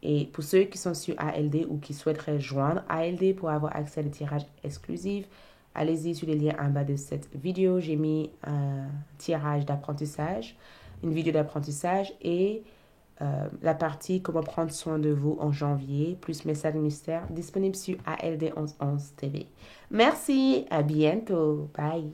Et pour ceux qui sont sur ALD ou qui souhaiteraient joindre ALD pour avoir accès à des tirages exclusifs, allez-y sur les liens en bas de cette vidéo. J'ai mis un tirage d'apprentissage, une vidéo d'apprentissage et la partie comment prendre soin de vous en janvier, plus message mystère, disponible sur ALD 1111 TV. Merci, à bientôt. Bye.